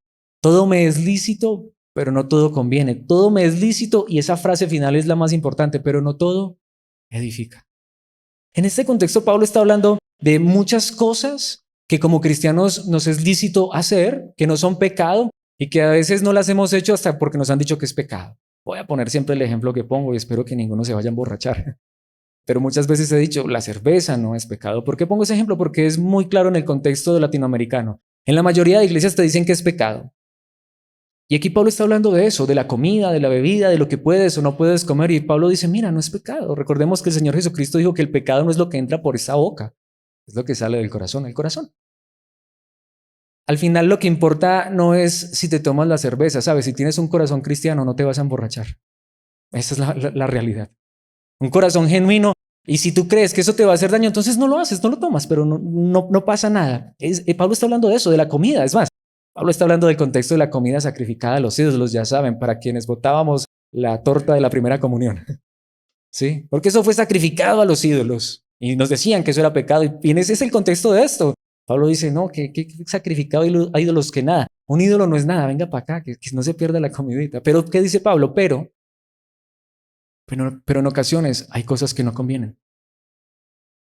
Todo me es lícito, pero no todo conviene. Todo me es lícito y esa frase final es la más importante, pero no todo edifica. En este contexto, Pablo está hablando de muchas cosas que como cristianos nos es lícito hacer, que no son pecado y que a veces no las hemos hecho hasta porque nos han dicho que es pecado. Voy a poner siempre el ejemplo que pongo y espero que ninguno se vaya a emborrachar. Pero muchas veces he dicho, la cerveza no es pecado. ¿Por qué pongo ese ejemplo? Porque es muy claro en el contexto latinoamericano. En la mayoría de iglesias te dicen que es pecado. Y aquí Pablo está hablando de eso, de la comida, de la bebida, de lo que puedes o no puedes comer. Y Pablo dice, mira, no es pecado. Recordemos que el Señor Jesucristo dijo que el pecado no es lo que entra por esa boca, es lo que sale del corazón, el corazón. Al final lo que importa no es si te tomas la cerveza, ¿sabes? Si tienes un corazón cristiano no te vas a emborrachar. Esa es la realidad. Un corazón genuino. Y si tú crees que eso te va a hacer daño, entonces no lo haces, no lo tomas, pero no pasa nada. Pablo está hablando de eso, de la comida. Es más, Pablo está hablando del contexto de la comida sacrificada a los ídolos, ya saben, para quienes votábamos la torta de la primera comunión. ¿Sí? Porque eso fue sacrificado a los ídolos. Y nos decían que eso era pecado. Y ese es el contexto de esto. Pablo dice, no, que sacrificado a ídolos que nada. Un ídolo no es nada, venga para acá, que no se pierda la comidita. Pero, ¿qué dice Pablo? Pero pero en ocasiones hay cosas que no convienen.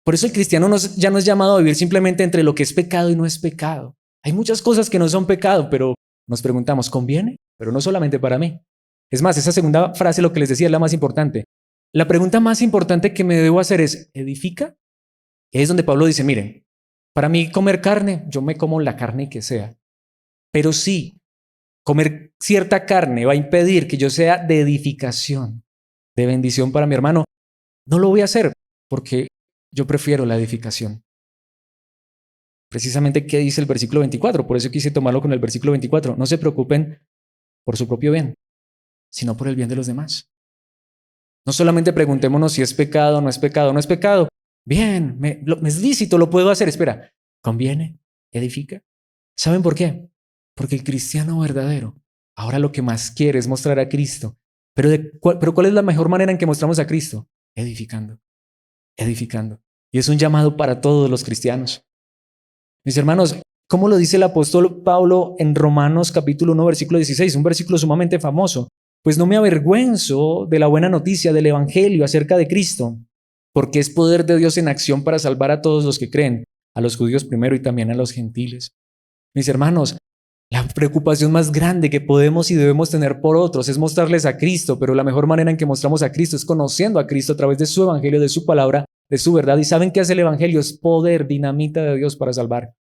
Por eso el cristiano ya no es llamado a vivir simplemente entre lo que es pecado y no es pecado. Hay muchas cosas que no son pecado, pero nos preguntamos, ¿conviene? Pero no solamente para mí. Es más, esa segunda frase, lo que les decía, es la más importante. La pregunta más importante que me debo hacer es, ¿edifica? Es donde Pablo dice, miren, para mí comer carne, yo me como la carne que sea. Pero sí, comer cierta carne va a impedir que yo sea de edificación, de bendición para mi hermano. No lo voy a hacer porque yo prefiero la edificación. Precisamente, ¿qué dice el versículo 24? Por eso quise tomarlo con el versículo 24. No se preocupen por su propio bien, sino por el bien de los demás. No solamente preguntémonos si es pecado o no es pecado. No es pecado. Bien, me es lícito, lo puedo hacer. Espera, ¿conviene? ¿Edifica? ¿Saben por qué? Porque el cristiano verdadero ahora lo que más quiere es mostrar a Cristo. Pero ¿cuál es la mejor manera en que mostramos a Cristo? Edificando, edificando. Y es un llamado para todos los cristianos. Mis hermanos, ¿cómo lo dice el apóstol Pablo en Romanos capítulo 1, versículo 16? Un versículo sumamente famoso. Pues no me avergüenzo de la buena noticia del evangelio acerca de Cristo, porque es poder de Dios en acción para salvar a todos los que creen, a los judíos primero y también a los gentiles. Mis hermanos, la preocupación más grande que podemos y debemos tener por otros es mostrarles a Cristo, pero la mejor manera en que mostramos a Cristo es conociendo a Cristo a través de su evangelio, de su palabra, de su verdad. ¿Y saben qué hace el evangelio? Es poder, dinamita de Dios para salvar.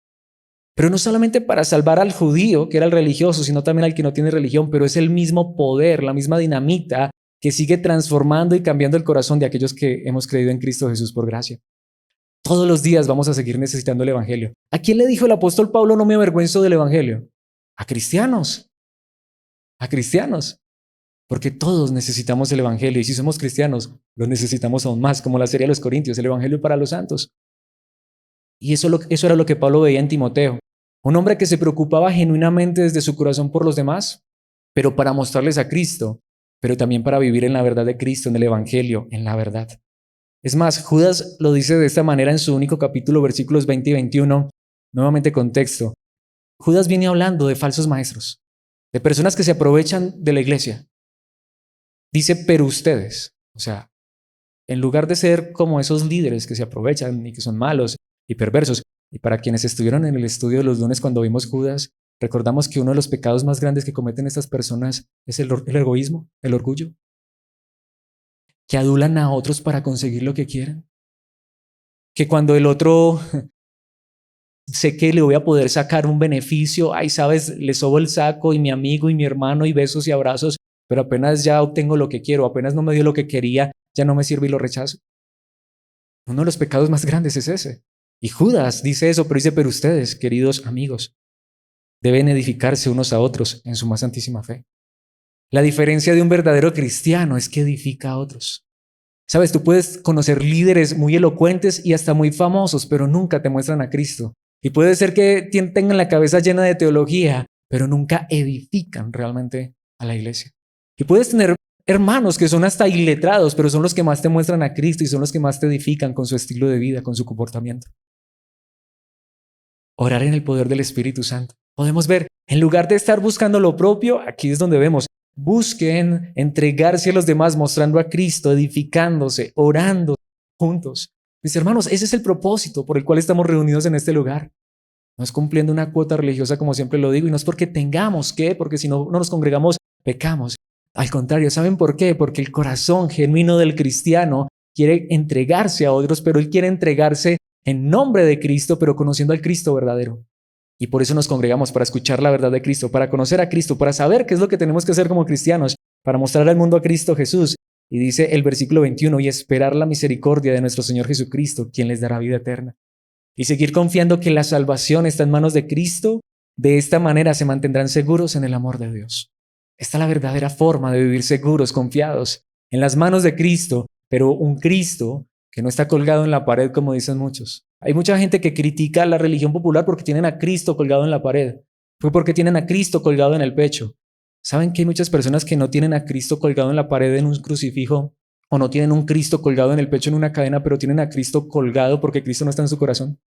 Pero no solamente para salvar al judío, que era el religioso, sino también al que no tiene religión, pero es el mismo poder, la misma dinamita que sigue transformando y cambiando el corazón de aquellos que hemos creído en Cristo Jesús por gracia. Todos los días vamos a seguir necesitando el evangelio. ¿A quién le dijo el apóstol Pablo, no me avergüenzo del evangelio? A cristianos, a cristianos, porque todos necesitamos el evangelio y si somos cristianos, lo necesitamos aún más, como la serie de los Corintios, el evangelio para los santos. Y eso era lo que Pablo veía en Timoteo. Un hombre que se preocupaba genuinamente desde su corazón por los demás, pero para mostrarles a Cristo, pero también para vivir en la verdad de Cristo, en el Evangelio, en la verdad. Es más, Judas lo dice de esta manera en su único capítulo, versículos 20 y 21, nuevamente contexto. Judas viene hablando de falsos maestros, de personas que se aprovechan de la iglesia. Dice, pero ustedes, o sea, en lugar de ser como esos líderes que se aprovechan y que son malos y perversos, y para quienes estuvieron en el estudio de los lunes cuando vimos Judas, recordamos que uno de los pecados más grandes que cometen estas personas es el egoísmo, el orgullo, que adulan a otros para conseguir lo que quieren, que cuando el otro sé que le voy a poder sacar un beneficio, ay, sabes, le sobo el saco y mi amigo y mi hermano y besos y abrazos, pero apenas ya obtengo lo que quiero, apenas no me dio lo que quería, ya no me sirve y lo rechazo. Uno de los pecados más grandes es ese. Y Judas dice eso, pero dice, pero ustedes, queridos amigos, deben edificarse unos a otros en su más santísima fe. La diferencia de un verdadero cristiano es que edifica a otros. Sabes, tú puedes conocer líderes muy elocuentes y hasta muy famosos, pero nunca te muestran a Cristo. Y puede ser que tengan la cabeza llena de teología, pero nunca edifican realmente a la iglesia. Y puedes tener hermanos que son hasta iletrados, pero son los que más te muestran a Cristo y son los que más te edifican con su estilo de vida, con su comportamiento. Orar en el poder del Espíritu Santo. Podemos ver, en lugar de estar buscando lo propio, aquí es donde vemos, busquen entregarse a los demás mostrando a Cristo, edificándose, orando juntos. Mis hermanos, ese es el propósito por el cual estamos reunidos en este lugar. No es cumpliendo una cuota religiosa como siempre lo digo y no es porque tengamos que, porque si no nos congregamos, pecamos. Al contrario, ¿saben por qué? Porque el corazón genuino del cristiano quiere entregarse a otros, pero él quiere entregarse en nombre de Cristo, pero conociendo al Cristo verdadero. Y por eso nos congregamos, para escuchar la verdad de Cristo, para conocer a Cristo, para saber qué es lo que tenemos que hacer como cristianos, para mostrar al mundo a Cristo Jesús. Y dice el versículo 21, y esperar la misericordia de nuestro Señor Jesucristo, quien les dará vida eterna. Y seguir confiando que la salvación está en manos de Cristo. De esta manera se mantendrán seguros en el amor de Dios. Esta es la verdadera forma de vivir seguros, confiados, en las manos de Cristo, pero un Cristo que no está colgado en la pared como dicen muchos. Hay mucha gente que critica la religión popular porque tienen a Cristo colgado en la pared. Fue porque tienen a Cristo colgado en el pecho. ¿Saben que hay muchas personas que no tienen a Cristo colgado en la pared en un crucifijo o no tienen un Cristo colgado en el pecho en una cadena, pero tienen a Cristo colgado porque Cristo no está en su corazón?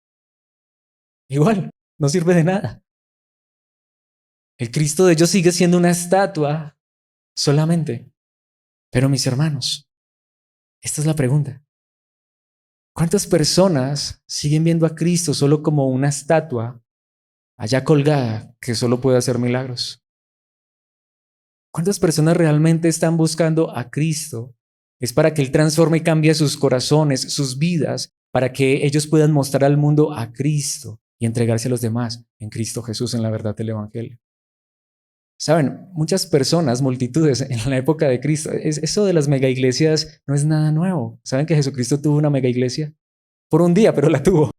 Igual, no sirve de nada. El Cristo de ellos sigue siendo una estatua solamente. Pero mis hermanos, Esta es la pregunta. ¿Cuántas personas siguen viendo a Cristo solo como una estatua allá colgada que solo puede hacer milagros? ¿Cuántas personas realmente están buscando a Cristo? Es para que Él transforme y cambie sus corazones, sus vidas, para que ellos puedan mostrar al mundo a Cristo y entregarse a los demás en Cristo Jesús, en la verdad del Evangelio. Saben, muchas personas, multitudes en la época de Cristo, eso de las mega iglesias no es nada nuevo. ¿Saben que Jesucristo tuvo una mega iglesia? Por un día, pero la tuvo.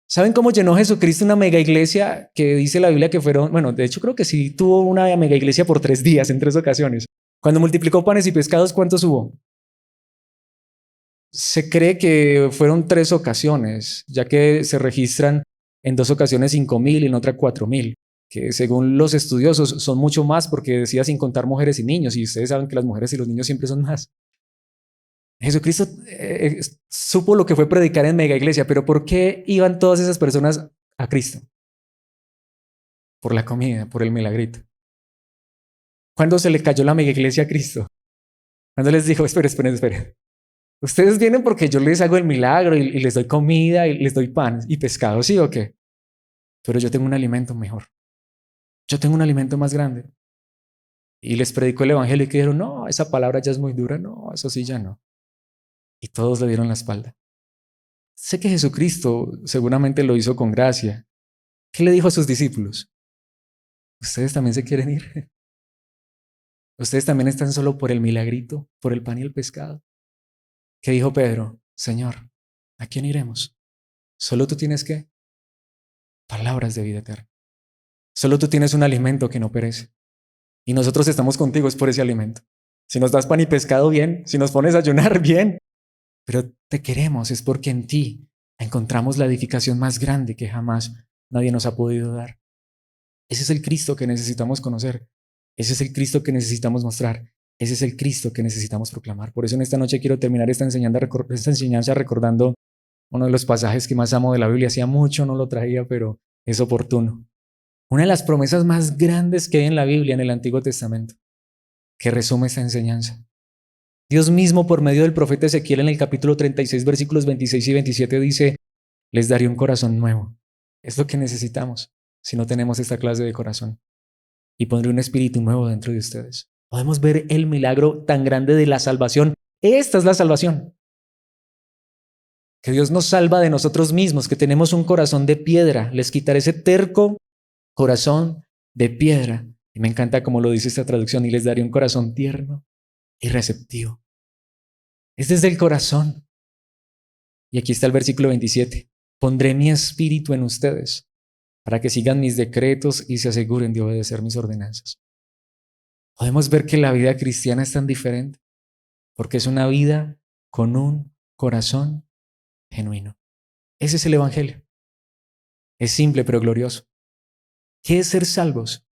¿Saben cómo llenó Jesucristo una mega iglesia que dice la Biblia que fueron, bueno, de hecho creo que sí tuvo una mega iglesia por 3 días en 3 ocasiones? Cuando multiplicó panes y pescados, ¿cuántos hubo? Se cree que fueron 3 ocasiones, ya que se registran en 2 ocasiones 5.000 y en otra 4.000, que según los estudiosos son mucho más porque decía sin contar mujeres y niños, y ustedes saben que las mujeres y los niños siempre son más. Jesucristo supo lo que fue predicar en mega iglesia, pero ¿por qué iban todas esas personas a Cristo? Por la comida, por el milagrito. ¿Cuándo se le cayó la mega iglesia a Cristo? Cuando les dijo, esperen. Ustedes vienen porque yo les hago el milagro y les doy comida y les doy pan y pescado, ¿sí o qué? Pero yo tengo un alimento mejor. Yo tengo un alimento más grande. Y les predicó el evangelio y que dijeron, no, esa palabra ya es muy dura, no, eso sí ya no. Y todos le dieron la espalda. Sé que Jesucristo seguramente lo hizo con gracia. ¿Qué le dijo a sus discípulos? ¿Ustedes también se quieren ir? ¿Ustedes también están solo por el milagrito, por el pan y el pescado? ¿Qué dijo Pedro? Señor, ¿a quién iremos? Solo tú tienes ¿qué? Palabras de vida eterna. Solo tú tienes un alimento que no perece. Y nosotros estamos contigo es por ese alimento. Si nos das pan y pescado, bien. Si nos pones a ayunar, bien. Pero te queremos es porque en ti encontramos la edificación más grande que jamás nadie nos ha podido dar. Ese es el Cristo que necesitamos conocer. Ese es el Cristo que necesitamos mostrar. Ese es el Cristo que necesitamos proclamar. Por eso en esta noche quiero terminar esta enseñanza recordando uno de los pasajes que más amo de la Biblia. Hacía mucho no lo traía, pero es oportuno. Una de las promesas más grandes que hay en la Biblia, en el Antiguo Testamento, que resume esta enseñanza. Dios mismo, por medio del profeta Ezequiel, en el capítulo 36, versículos 26 y 27, dice, les daré un corazón nuevo. Es lo que necesitamos si no tenemos esta clase de corazón. Y pondré un espíritu nuevo dentro de ustedes. Podemos ver el milagro tan grande de la salvación. Esta es la salvación. Que Dios nos salva de nosotros mismos, que tenemos un corazón de piedra. Les quitaré ese terco corazón de piedra. Y me encanta como lo dice esta traducción, y les daré un corazón tierno y receptivo. Es desde el corazón. Y aquí está el versículo 27. Pondré mi espíritu en ustedes para que sigan mis decretos y se aseguren de obedecer mis ordenanzas. Podemos ver que la vida cristiana es tan diferente porque es una vida con un corazón genuino. Ese es el evangelio. Es simple pero glorioso. ¿Qué es ser salvos?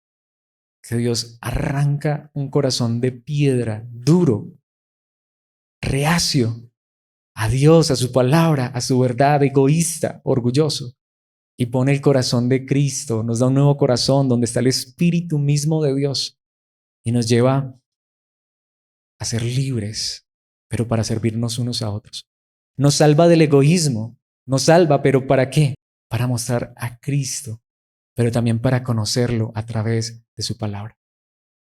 Que Dios arranca un corazón de piedra, duro, reacio, a Dios, a su palabra, a su verdad, egoísta, orgulloso, y pone el corazón de Cristo, nos da un nuevo corazón donde está el Espíritu mismo de Dios y nos lleva a ser libres, pero para servirnos unos a otros. Nos salva del egoísmo, nos salva, pero ¿para qué? Para mostrar a Cristo, pero también para conocerlo a través de su palabra.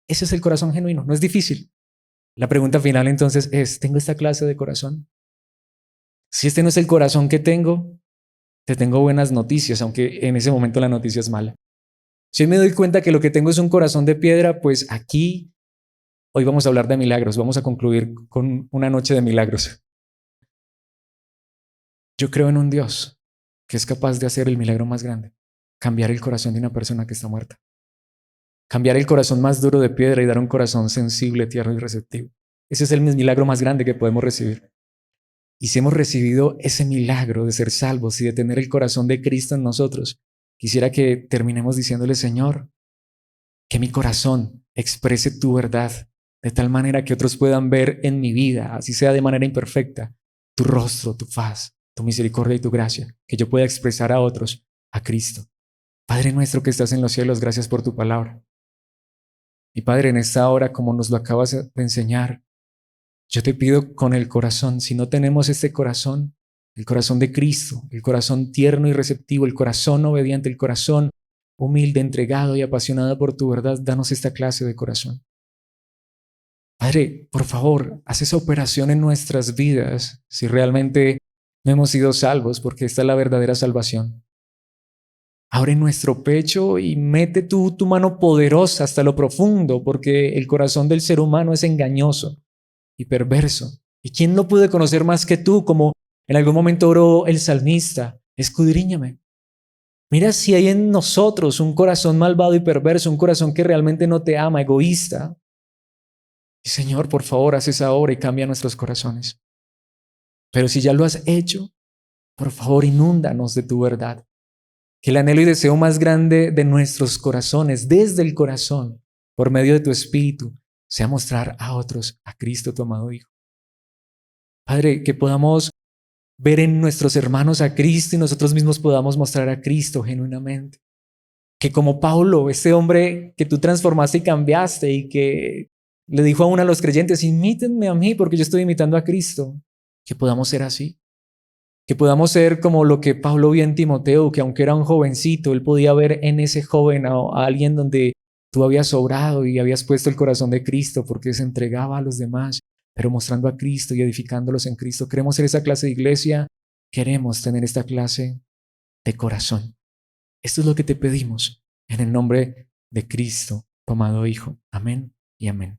Ese es el corazón genuino, no es difícil. La pregunta final entonces es, ¿tengo esta clase de corazón? Si este no es el corazón que tengo, te tengo buenas noticias, aunque en ese momento la noticia es mala. Si hoy me doy cuenta que lo que tengo es un corazón de piedra, pues aquí hoy vamos a hablar de milagros, vamos a concluir con una noche de milagros. Yo creo en un Dios que es capaz de hacer el milagro más grande, cambiar el corazón de una persona que está muerta, cambiar el corazón más duro de piedra y dar un corazón sensible, tierno y receptivo. Ese es el milagro más grande que podemos recibir. Y si hemos recibido ese milagro de ser salvos y de tener el corazón de Cristo en nosotros, quisiera que terminemos diciéndole, Señor, que mi corazón exprese tu verdad de tal manera que otros puedan ver en mi vida, así sea de manera imperfecta, tu rostro, tu faz, tu misericordia y tu gracia, que yo pueda expresar a otros a Cristo. Padre nuestro que estás en los cielos, gracias por tu palabra. Y Padre, en esta hora, como nos lo acabas de enseñar, Yo te pido con el corazón, si no tenemos este corazón, el corazón de Cristo, el corazón tierno y receptivo, el corazón obediente, el corazón humilde, entregado y apasionado por tu verdad, danos esta clase de corazón. Padre, por favor, haz esa operación en nuestras vidas si realmente no hemos sido salvos, porque esta es la verdadera salvación. Abre nuestro pecho y mete tu mano poderosa hasta lo profundo, porque el corazón del ser humano es engañoso y perverso. ¿Y quién lo puede conocer más que tú? Como en algún momento oró el salmista, escudriñame. Mira si hay en nosotros un corazón malvado y perverso, un corazón que realmente no te ama, egoísta. Y Señor, por favor, haz esa obra y cambia nuestros corazones. Pero si ya lo has hecho, por favor, inúndanos de tu verdad. Que el anhelo y deseo más grande de nuestros corazones, desde el corazón, por medio de tu Espíritu, sea mostrar a otros a Cristo, tu amado Hijo. Padre, que podamos ver en nuestros hermanos a Cristo y nosotros mismos podamos mostrar a Cristo genuinamente. Que como Pablo, este hombre que tú transformaste y cambiaste y que le dijo aún a los creyentes, imítenme a mí porque yo estoy imitando a Cristo, que podamos ser así. Que podamos ser como lo que Pablo vio en Timoteo, que aunque era un jovencito, él podía ver en ese joven a alguien donde tú habías obrado y habías puesto el corazón de Cristo porque se entregaba a los demás, pero mostrando a Cristo y edificándolos en Cristo. Queremos ser esa clase de iglesia, queremos tener esta clase de corazón. Esto es lo que te pedimos en el nombre de Cristo, tu amado Hijo. Amén y amén.